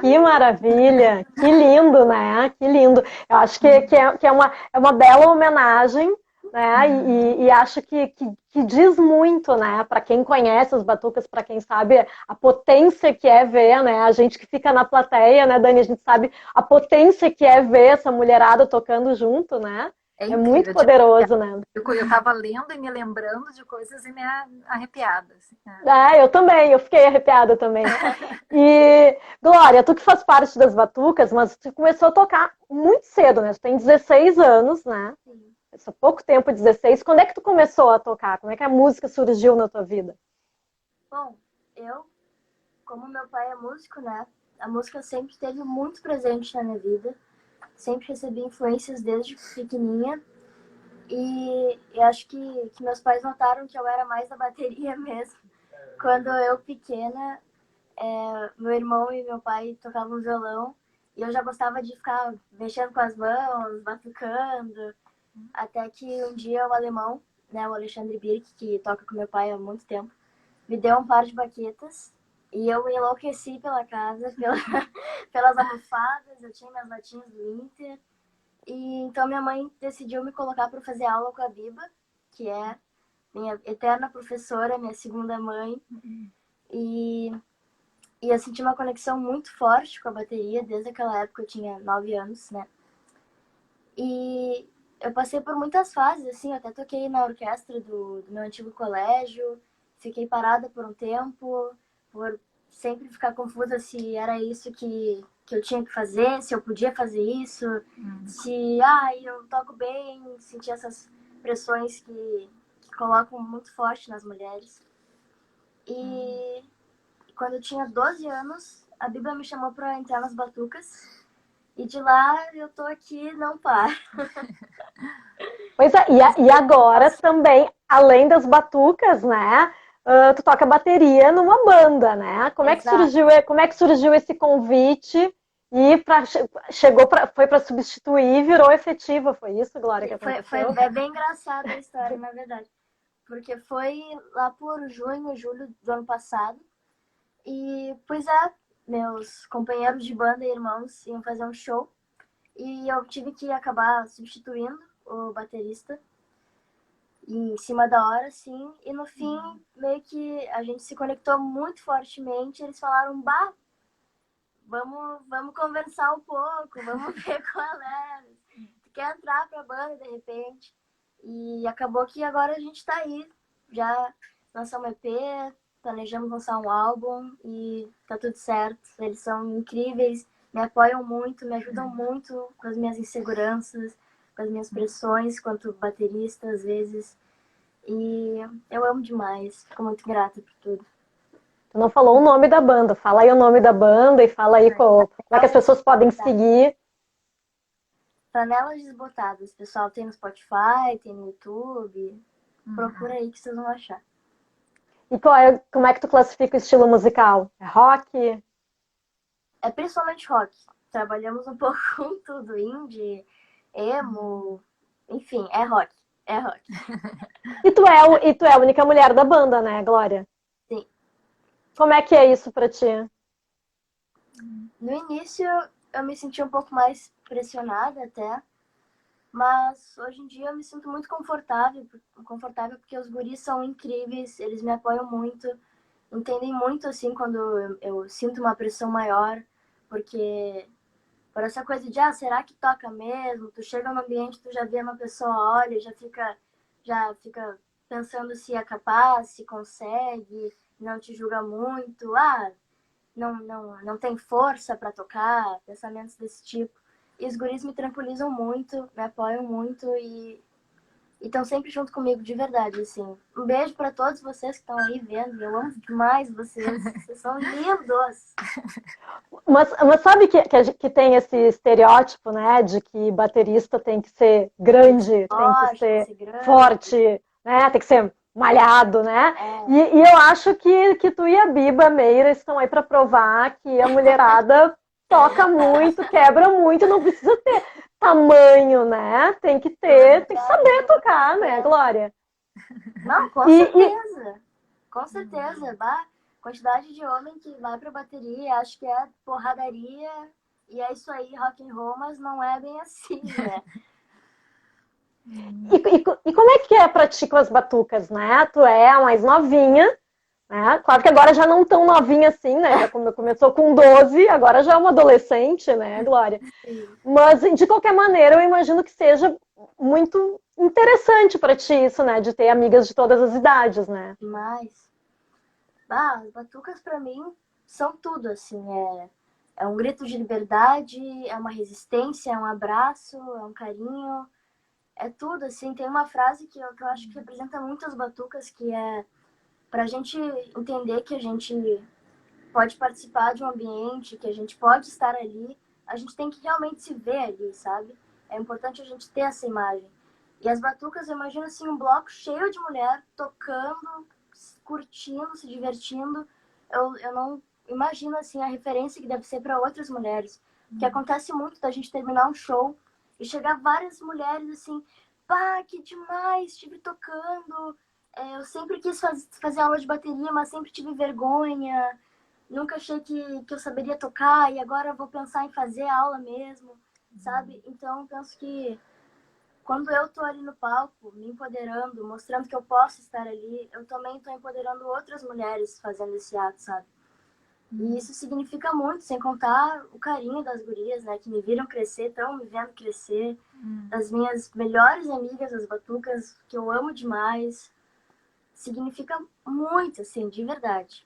Que maravilha, que lindo, né? Que lindo. Eu acho que é uma bela homenagem, né? E acho que diz muito, né? Para quem conhece os batucas, para quem sabe a potência que é ver, né? A gente que fica na plateia, né, Dani? A gente sabe a potência que é ver essa mulherada tocando junto, né? É muito poderoso, né? Eu estava lendo e me lembrando de coisas e me arrepiada. Assim, né? Eu também, eu fiquei arrepiada também. E, Glória, tu que faz parte das batucas, mas tu começou a tocar muito cedo, né? Tu tem 16 anos, né? Há pouco tempo, 16. Quando é que tu começou a tocar? Como é que a música surgiu na tua vida? Bom, como meu pai é músico, né? A música sempre esteve muito presente na minha vida. Sempre recebi influências desde pequenininha. E eu acho que meus pais notaram que eu era mais da bateria mesmo. Quando eu, pequena, meu irmão e meu pai tocavam violão. E eu já gostava de ficar mexendo com as mãos, batucando. Até que um dia o alemão, né, o Alexandre Birk, que toca com meu pai há muito tempo, me deu um par de baquetas. E eu enlouqueci pela casa, pelas almofadas. Eu tinha minhas latinhas do Inter. E então minha mãe decidiu me colocar para fazer aula com a Biba, que é minha eterna professora, minha segunda mãe. E eu senti uma conexão muito forte com a bateria. Desde aquela época eu tinha 9 anos, né? E eu passei por muitas fases, assim. Eu até toquei na orquestra do meu antigo colégio. Fiquei parada por um tempo, por sempre ficar confusa se era isso que eu tinha que fazer, se eu podia fazer isso, se eu toco bem, sentir essas pressões que colocam muito forte nas mulheres. E quando eu tinha 12 anos, a Bíblia me chamou para entrar nas batucas. E de lá eu tô aqui, não paro. Pois é, e agora também, além das batucas, né? Tu toca bateria numa banda, né? Como é que surgiu esse convite e foi para substituir e virou efetiva? Foi isso, Glória, que aconteceu? É bem engraçada a história, na verdade. Porque foi lá por junho, julho do ano passado. E, meus companheiros de banda e irmãos iam fazer um show. E eu tive que acabar substituindo o baterista. Em cima da hora, sim. E no fim, meio que a gente se conectou muito fortemente. Eles falaram, vamos conversar um pouco, vamos ver qual é. Tu quer entrar pra banda, de repente? E acabou que agora a gente tá aí, já lançamos um EP, planejamos lançar um álbum e tá tudo certo. Eles são incríveis, me apoiam muito, me ajudam muito com as minhas inseguranças, com as minhas pressões quanto baterista às vezes. E eu amo demais, fico muito grata por tudo. Tu não falou o nome da banda. Fala aí o nome da banda e fala aí como é que as pessoas podem seguir. Panelas Desbotadas, pessoal, tem no Spotify, tem no YouTube. Procura aí que vocês vão achar. E como é que tu classifica o estilo musical? É rock? É principalmente rock. Trabalhamos um pouco com tudo, indie, emo, enfim, é rock. É rock. E tu é a única mulher da banda, né, Glória? Sim. Como é que é isso pra ti? No início eu me senti um pouco mais pressionada até, mas hoje em dia eu me sinto muito confortável porque os guris são incríveis, eles me apoiam muito, entendem muito assim quando eu sinto uma pressão maior, porque por essa coisa de, será que toca mesmo? Tu chega no ambiente, tu já vê uma pessoa, olha, já fica pensando se é capaz, se consegue, não te julga muito, não tem força para tocar, pensamentos desse tipo. E os guris me tranquilizam muito, me apoiam muito e estão sempre junto comigo de verdade, assim. Um beijo para todos vocês que estão aí vendo, eu amo demais vocês são lindos! Mas sabe que tem esse estereótipo, né, de que baterista tem que ser grande, tem que ser grande, forte, né, tem que ser malhado, né? É. E eu acho que tu e a Biba Meira estão aí para provar que a mulherada toca muito, quebra muito, não precisa ter tamanho, né? Tem que saber tocar, né, Glória? Não, com certeza. Com certeza. Quantidade de homem que vai pra bateria, acho que é porradaria, e é isso aí, rock and roll, mas não é bem assim, né? E como é que é pra ti com as batucas, né? Tu é a mais novinha, né? Claro que agora já não tão novinha assim, né? Já começou com 12, agora já é uma adolescente, né, Glória? Sim. Mas, de qualquer maneira, eu imagino que seja muito interessante pra ti isso, né? De ter amigas de todas as idades, né? Mas, as batucas pra mim são tudo, assim, é um grito de liberdade, é uma resistência, é um abraço, é um carinho, é tudo, assim. Tem uma frase que eu acho que representa muito as batucas, que é pra gente entender que a gente pode participar de um ambiente, que a gente pode estar ali, a gente tem que realmente se ver ali, sabe? É importante a gente ter essa imagem. E as batucas, eu imagino assim, um bloco cheio de mulher tocando, curtindo, se divertindo. Eu não imagino assim a referência que deve ser para outras mulheres. Que acontece muito da gente terminar um show e chegar várias mulheres assim, pá, que demais, estive tocando. Eu sempre quis fazer aula de bateria, mas sempre tive vergonha. Nunca achei que eu saberia tocar e agora vou pensar em fazer a aula mesmo, sabe? Então, penso que quando eu tô ali no palco, me empoderando, mostrando que eu posso estar ali, eu também tô empoderando outras mulheres fazendo esse ato, sabe? E isso significa muito, sem contar o carinho das gurias, né? Que me viram crescer, estão me vendo crescer. Das minhas melhores amigas, as batucas, que eu amo demais. Significa muito, assim, de verdade.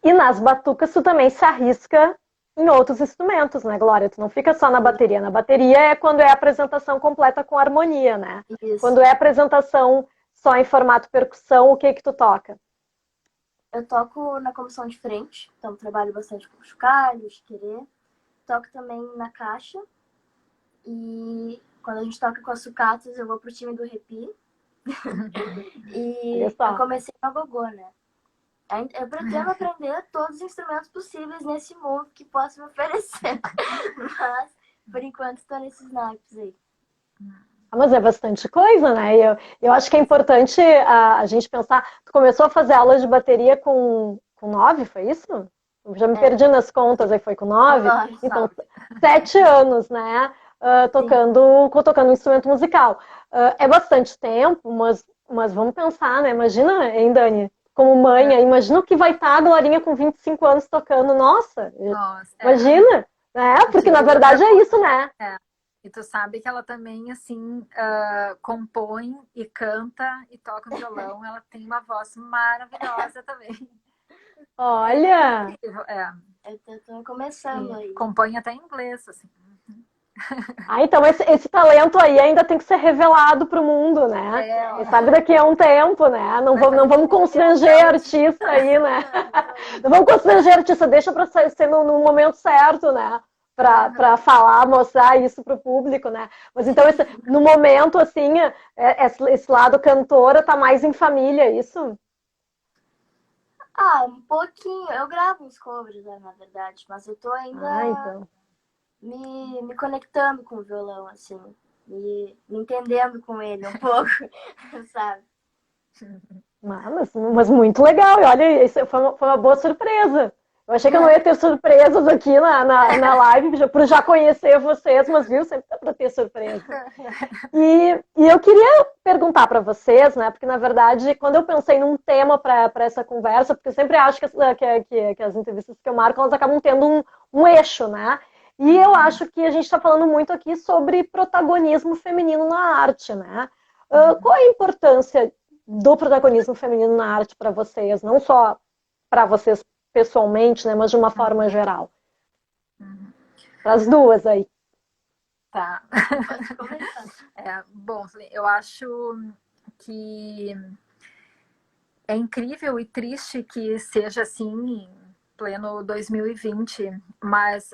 E nas batucas tu também se arrisca em outros instrumentos, né, Glória? Tu não fica só na bateria. Na bateria é quando é a apresentação completa com harmonia, né? Isso. Quando é a apresentação só em formato percussão, o que tu toca? Eu toco na comissão de frente, então trabalho bastante com chocalho, chiquerê. Toco também na caixa. E quando a gente toca com as sucatas, eu vou pro time do Repi. E eu comecei no agogô, né? Eu pretendo aprender todos os instrumentos possíveis nesse mundo que possa me oferecer. Mas, por enquanto, estou nesses naipes aí. Mas é bastante coisa, né? Eu acho que é importante a gente pensar... Tu começou a fazer aulas de bateria com 9, foi isso? Eu já me perdi nas contas, aí foi com 9? Então, 7 anos, né? Tocando um instrumento musical. É bastante tempo, mas vamos pensar, né? Imagina, hein, Dani? Como mãe, imagina o que vai estar a Glorinha com 25 anos tocando. Nossa, imagina, né? Porque na verdade é isso, né? E tu sabe que ela também, assim, compõe e canta e toca violão. Ela tem uma voz maravilhosa também. É Olha! incrível, Eu tô começando E aí. compõe até em inglês, assim. Ah, então esse talento aí ainda tem que ser revelado para o mundo, né? Quem sabe daqui a um tempo, né? Não vamos constranger artista aí, né? Não vamos constranger artista, deixa para ser no momento certo, né? Para falar, mostrar isso para o público, né? Mas então, no momento, assim, esse lado cantora tá mais em família, isso? Ah, um pouquinho. Eu gravo uns covers, né, na verdade, mas eu tô Ah, ainda então. me conectando com o violão, assim, me entendendo com ele um pouco, sabe? Mas muito legal, e olha, isso foi uma boa surpresa. Eu achei que eu não ia ter surpresas aqui na live, por já conhecer vocês, mas viu, sempre dá para ter surpresa. E eu queria perguntar para vocês, né, porque na verdade, quando eu pensei num tema para essa conversa, porque eu sempre acho que as entrevistas que eu marco, elas acabam tendo um eixo, né? E eu acho que a gente está falando muito aqui sobre protagonismo feminino na arte, né? Qual a importância do protagonismo feminino na arte para vocês? Não só para vocês pessoalmente, né, mas de uma forma geral. Para as duas aí. Tá. Pode começar. Bom, eu acho que é incrível e triste que seja assim em pleno 2020, mas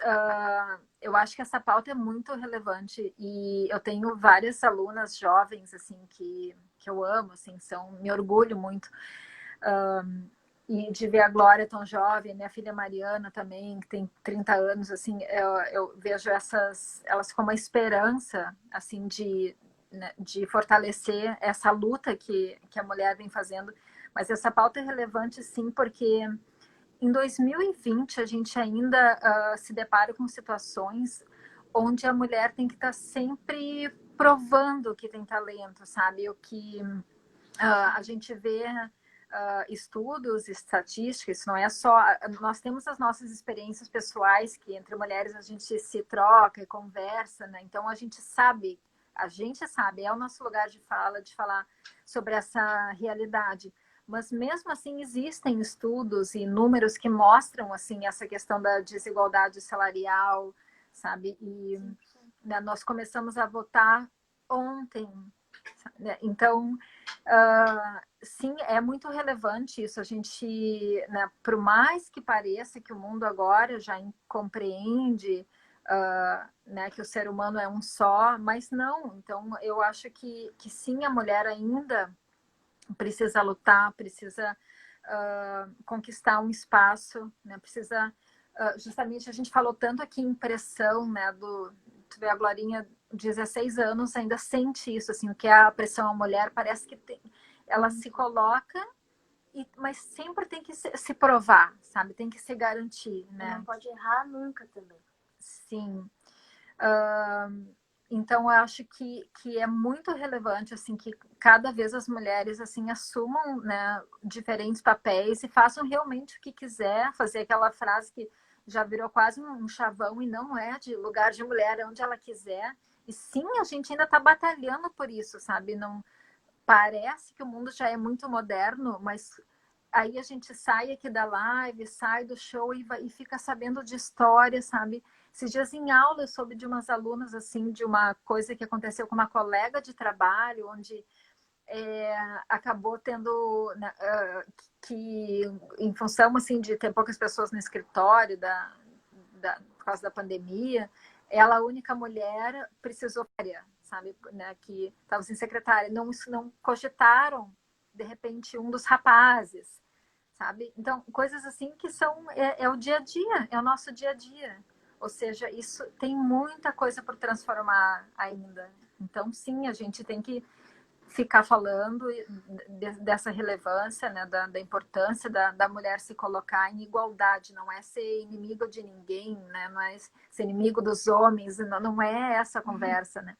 eu acho que essa pauta é muito relevante e eu tenho várias alunas jovens assim que eu amo, assim, me orgulho muito. E de ver a Glória tão jovem, minha filha Mariana também, que tem 30 anos, assim, eu vejo elas com uma esperança, assim, né, de fortalecer essa luta que a mulher vem fazendo. Mas essa pauta é relevante, sim, porque em 2020 a gente ainda se depara com situações onde a mulher tem que estar sempre provando que tem talento, sabe? O que a gente vê estudos, estatísticas, isso não é só. Nós temos as nossas experiências pessoais, que entre mulheres a gente se troca e conversa, né? Então a gente sabe, é o nosso lugar de fala, de falar sobre essa realidade. Mas mesmo assim existem estudos e números que mostram assim essa questão da desigualdade salarial, sabe? E né, nós começamos a votar ontem, né? Então sim, é muito relevante isso. A gente, né, por mais que pareça que o mundo agora já compreende, né, que o ser humano é um só, mas não. Então, eu acho que sim, a mulher ainda precisa lutar, precisa conquistar um espaço, né, precisa. Justamente a gente falou tanto aqui em pressão, né, tu vê a Glorinha, 16 anos, ainda sente isso, assim, o que é a pressão à mulher, parece que ela se coloca, mas sempre tem que se provar, sabe? Tem que se garantir, né? Não pode errar nunca também. Sim. Então, eu acho que é muito relevante, assim, que cada vez as mulheres, assim, assumam, né, diferentes papéis e façam realmente o que quiser, fazer aquela frase que já virou quase um chavão e não é de lugar de mulher, é onde ela quiser. E sim, a gente ainda está batalhando por isso, sabe? Não parece que o mundo já é muito moderno, mas aí a gente sai aqui da live, sai do show e fica sabendo de história, sabe? Esses dias em aula eu soube de umas alunas, assim, de uma coisa que aconteceu com uma colega de trabalho, onde acabou tendo, né, que em função, assim, de ter poucas pessoas no escritório por causa da pandemia, ela, a única mulher, precisou, sabe, né, que estava sem secretária. Não cogitaram, de repente, um dos rapazes, sabe? Então, coisas assim que é o dia a dia, é o nosso dia a dia. Ou seja, isso tem muita coisa por transformar ainda. Então, sim, a gente tem que ficar falando dessa relevância, né, da importância da mulher se colocar em igualdade, não é ser inimigo de ninguém, né, não é ser inimigo dos homens, não é essa conversa, né?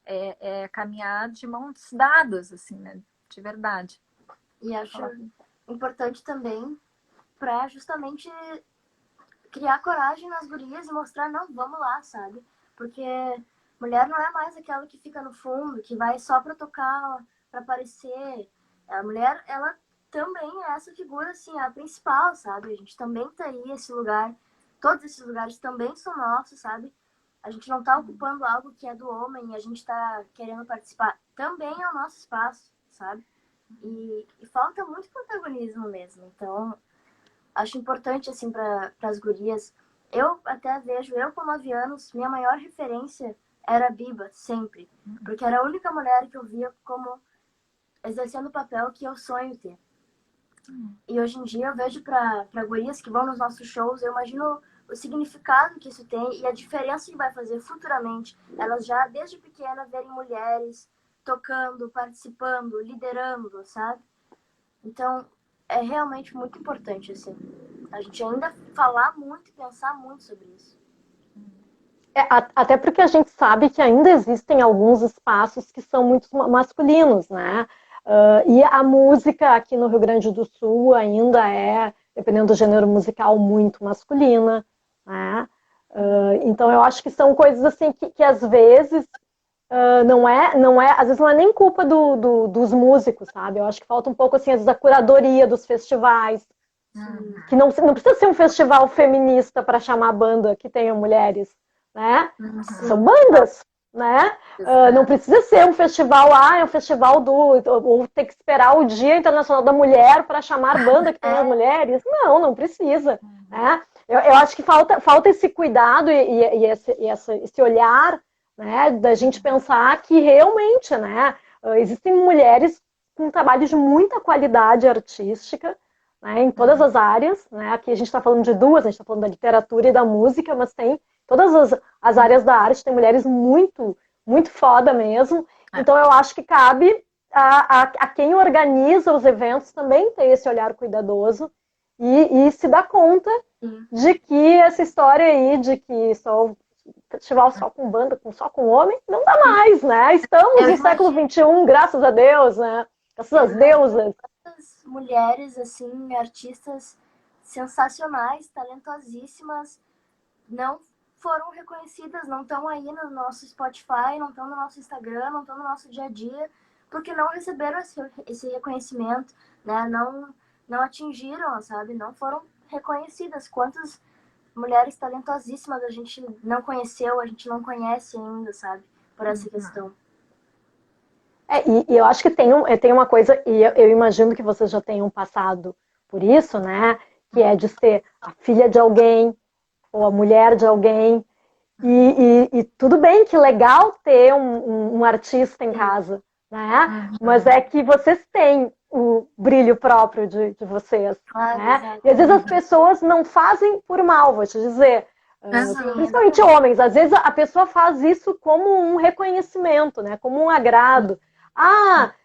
É caminhar de mãos dadas, assim, né, de verdade. E acho importante também para justamente criar coragem nas gurias e mostrar, não, vamos lá, sabe? Porque mulher não é mais aquela que fica no fundo, que vai só para tocar, para aparecer. A mulher, ela também é essa figura, assim, a principal, sabe? A gente também tá aí, esse lugar, todos esses lugares também são nossos, sabe? A gente não tá ocupando algo que é do homem e a gente tá querendo participar. Também é o nosso espaço, sabe? E falta muito protagonismo mesmo. Então, acho importante, assim, para as gurias. Eu até vejo, eu com 9 anos, minha maior referência era a Biba, sempre. Porque era a única mulher que eu via como exercendo o papel que eu sonho ter. E hoje em dia eu vejo para gurias que vão nos nossos shows, eu imagino o significado que isso tem e a diferença que vai fazer futuramente. Elas já, desde pequena, verem mulheres tocando, participando, liderando, sabe? Então, é realmente muito importante, assim. A gente ainda falar muito e pensar muito sobre isso. Até porque a gente sabe que ainda existem alguns espaços que são muito masculinos, né? E a música aqui no Rio Grande do Sul ainda é, dependendo do gênero musical, muito masculina, né? Então eu acho que são coisas assim que às vezes às vezes não é nem culpa dos músicos, sabe? Eu acho que falta um pouco assim, às vezes, a curadoria dos festivais, que não precisa ser um festival feminista para chamar a banda que tenha mulheres, né? São bandas, né? Não precisa ser um festival, é um festival ou ter que esperar o Dia Internacional da Mulher para chamar banda que tenha mulheres. Não precisa, né? Eu acho que falta esse cuidado e esse olhar, né, da gente pensar que realmente, né, existem mulheres com trabalhos de muita qualidade artística, né, em todas as áreas, né? Aqui a gente está falando de duas, a gente está falando da literatura e da música, mas tem todas as áreas da arte, tem mulheres muito, muito foda mesmo. Então eu acho que cabe a quem organiza os eventos também ter esse olhar cuidadoso e se dar conta de que essa história aí de que só festival só com banda, só com homem, não dá mais, né? Estamos no século XXI, graças a Deus, né? Graças às deusas. Mulheres, assim, artistas sensacionais, talentosíssimas, não foram reconhecidas, não estão aí no nosso Spotify, não estão no nosso Instagram, não estão no nosso dia a dia, porque não receberam esse reconhecimento, né? Não atingiram, sabe? Não foram reconhecidas. Quantas mulheres talentosíssimas a gente não conheceu, a gente não conhece ainda, sabe? Por essa questão. E eu acho que tem uma coisa, e eu imagino que vocês já tenham passado por isso, né? Que é de ser a filha de alguém, ou a mulher de alguém. E tudo bem, que legal ter um artista em casa, né? Mas é que vocês têm o brilho próprio de vocês, né? E às vezes as pessoas não fazem por mal, vou te dizer. Principalmente homens, às vezes a pessoa faz isso como um reconhecimento, né? Como um agrado.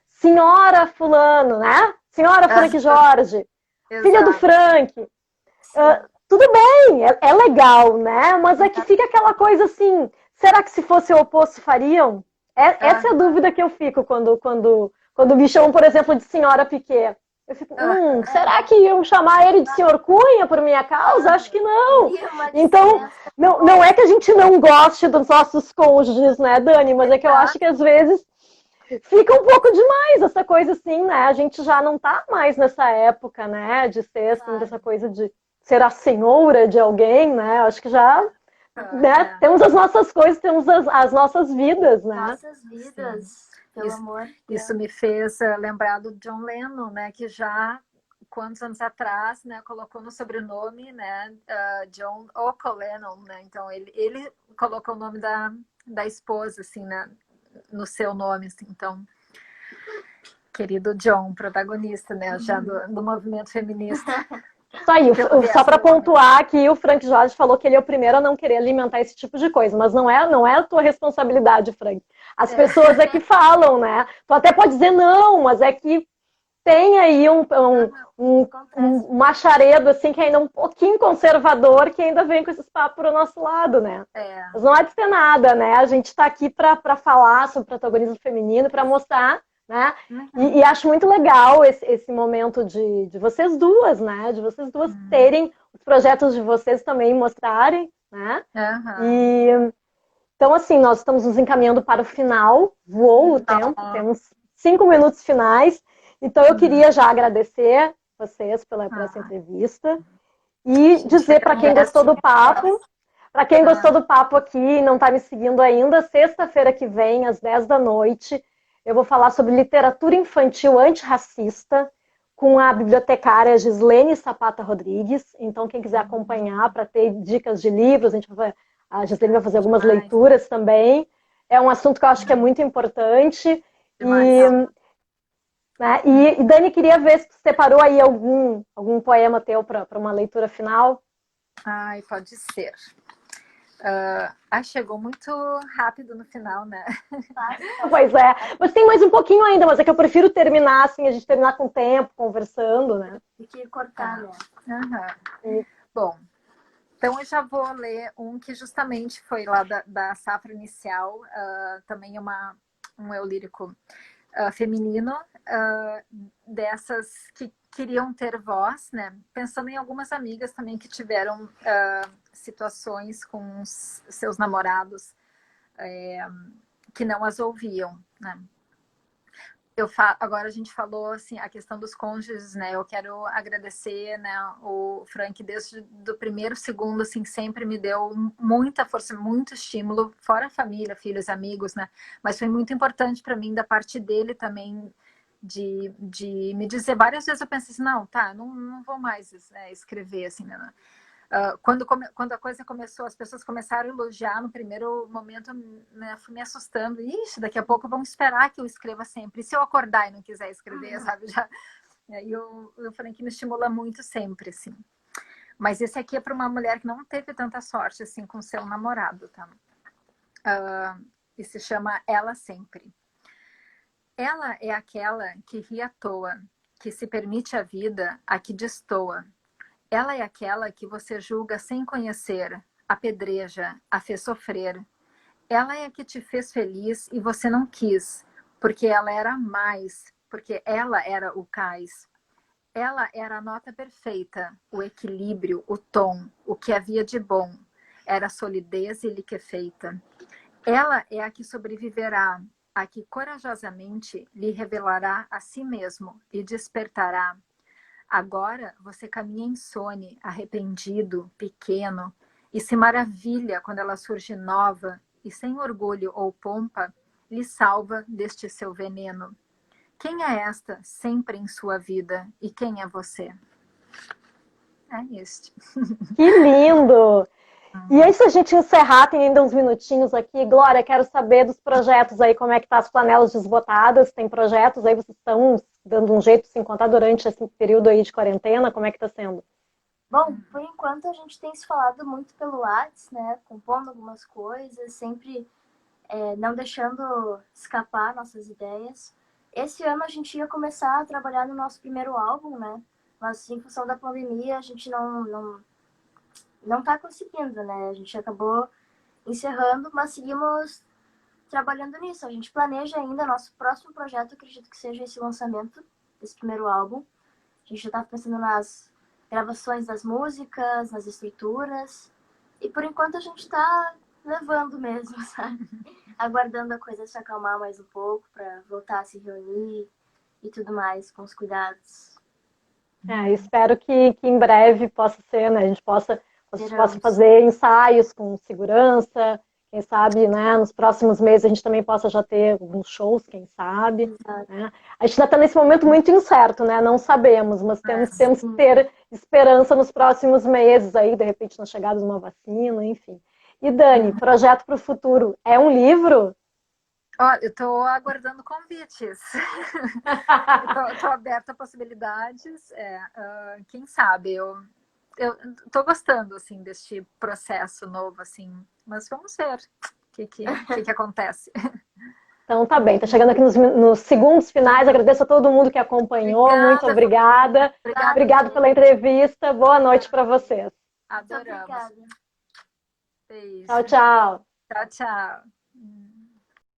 Senhora fulano, né? Senhora Frank Jorge, filha do Frank. Tudo bem, é legal, né? Mas é que fica aquela coisa assim, será que se fosse o oposto fariam? Essa é a dúvida que eu fico quando me chamam, por exemplo, de senhora Piquet. Eu fico, será que iam chamar ele de senhor Cunha por minha causa? Acho que não. Então, não é que a gente não goste dos nossos cônjuges, né, Dani? Mas é que eu acho que às vezes fica um pouco demais essa coisa assim, né? A gente já não tá mais nessa época, né? De ser assim, dessa coisa de ser a senhora de alguém, né? Acho que já temos as nossas coisas, temos as nossas vidas, né? Nossas vidas, pelo amor. Isso me fez lembrar do John Lennon, né? Que já, quantos anos atrás, né? Colocou no sobrenome, né? John Lennon, né? Então, ele colocou o nome da esposa, assim, né? No seu nome, assim. Então, querido John, protagonista, né? Já do movimento feminista. Isso aí, só para pontuar aqui, o Frank Jorge falou que ele é o primeiro a não querer alimentar esse tipo de coisa, mas não é a tua responsabilidade, Frank. As pessoas é que falam, né? Tu até pode dizer não, mas é que tem aí um macharedo, assim, que ainda é um pouquinho conservador, que ainda vem com esses papos pro nosso lado, né? Mas não há de ter nada, né? A gente tá aqui para falar sobre protagonismo feminino, para mostrar, né? E acho muito legal esse momento de vocês duas, né? De vocês duas terem os projetos de vocês também mostrarem, né? Então, assim, nós estamos nos encaminhando para o final, voou o tempo, temos 5 minutos finais. Então, eu queria já agradecer vocês por essa entrevista e dizer para quem gostou do papo, aqui e não está me seguindo ainda, sexta-feira que vem, às 10 da noite, eu vou falar sobre literatura infantil antirracista com a bibliotecária Gislene Sapata Rodrigues. Então, quem quiser acompanhar para ter dicas de livros, a Gislene vai fazer algumas leituras também. É um assunto que eu acho que é muito importante. E Dani, queria ver se você separou aí algum poema teu para uma leitura final. Ai, pode ser. Chegou muito rápido no final, né? Pois é. Mas tem mais um pouquinho ainda, mas é que eu prefiro terminar assim, a gente terminar com o tempo, conversando, né? Tem que cortar, né? Bom, então eu já vou ler um que justamente foi lá da safra inicial, também um eu lírico feminino, dessas que queriam ter voz, né? Pensando em algumas amigas também que tiveram situações com seus namorados que não as ouviam, né? Agora a gente falou assim, a questão dos cônjuges, né? Eu quero agradecer, né, o Frank desde do primeiro segundo, assim, sempre me deu muita força, muito estímulo, fora a família, filhos, amigos, né? Mas foi muito importante para mim da parte dele também de me dizer várias vezes. Eu pensei assim, não vou mais escrever assim, né? Quando a coisa começou, as pessoas começaram a elogiar no primeiro momento, né, fui me assustando. Ixi, daqui a pouco vão esperar que eu escreva sempre. E se eu acordar e não quiser escrever, sabe? E o Frank me estimula muito sempre, assim. Mas esse aqui é para uma mulher que não teve tanta sorte, assim, com seu namorado, tá? E se chama Ela Sempre. Ela é aquela que ri à toa, que se permite a vida a que destoa. Ela é aquela que você julga sem conhecer, apedreja, a fez sofrer. Ela é a que te fez feliz e você não quis, porque ela era mais, porque ela era o cais. Ela era a nota perfeita, o equilíbrio, o tom, o que havia de bom. Era solidez e liquefeita. Ela é a que sobreviverá, a que corajosamente lhe revelará a si mesmo e despertará. Agora você caminha insone, arrependido, pequeno, e se maravilha quando ela surge nova e sem orgulho ou pompa, lhe salva deste seu veneno. Quem é esta sempre em sua vida e quem é você? É este. Que lindo! E aí, se a gente encerrar, tem ainda uns minutinhos aqui. Glória, quero saber dos projetos aí, como é que tá as panelas desbotadas? Tem projetos aí, vocês estão dando um jeito de se encontrar durante esse período aí de quarentena? Como é que tá sendo? Bom, por enquanto a gente tem se falado muito pelo WhatsApp, né? Compondo algumas coisas, sempre não deixando escapar nossas ideias. Esse ano a gente ia começar a trabalhar no nosso primeiro álbum, né? Mas em função da pandemia a gente não tá conseguindo, né? A gente acabou encerrando, mas seguimos trabalhando nisso. A gente planeja ainda nosso próximo projeto, acredito que seja esse lançamento desse primeiro álbum. A gente já tá pensando nas gravações das músicas, nas estruturas. E por enquanto a gente tá levando mesmo, sabe? Aguardando a coisa se acalmar mais um pouco para voltar a se reunir e tudo mais, com os cuidados. Espero que em breve possa ser, né? A gente possa fazer ensaios com segurança, quem sabe, né? Nos próximos meses a gente também possa já ter alguns shows, quem sabe. Né? A gente ainda está nesse momento muito incerto, né? Não sabemos, mas temos que ter esperança nos próximos meses aí, de repente na chegada de uma vacina, enfim. E Dani, projeto para o futuro, é um livro? Olha, eu estou aguardando convites. Estou aberta a possibilidades. Quem sabe? Eu estou gostando assim deste processo novo, assim. Mas vamos ver o que acontece. Então tá bem, tá chegando aqui nos segundos finais. Agradeço a todo mundo que acompanhou. Obrigada, muito obrigada. Obrigada pela entrevista. Boa noite para vocês. Adoramos. Obrigada. Beijo. Tchau, tchau. Tchau, tchau.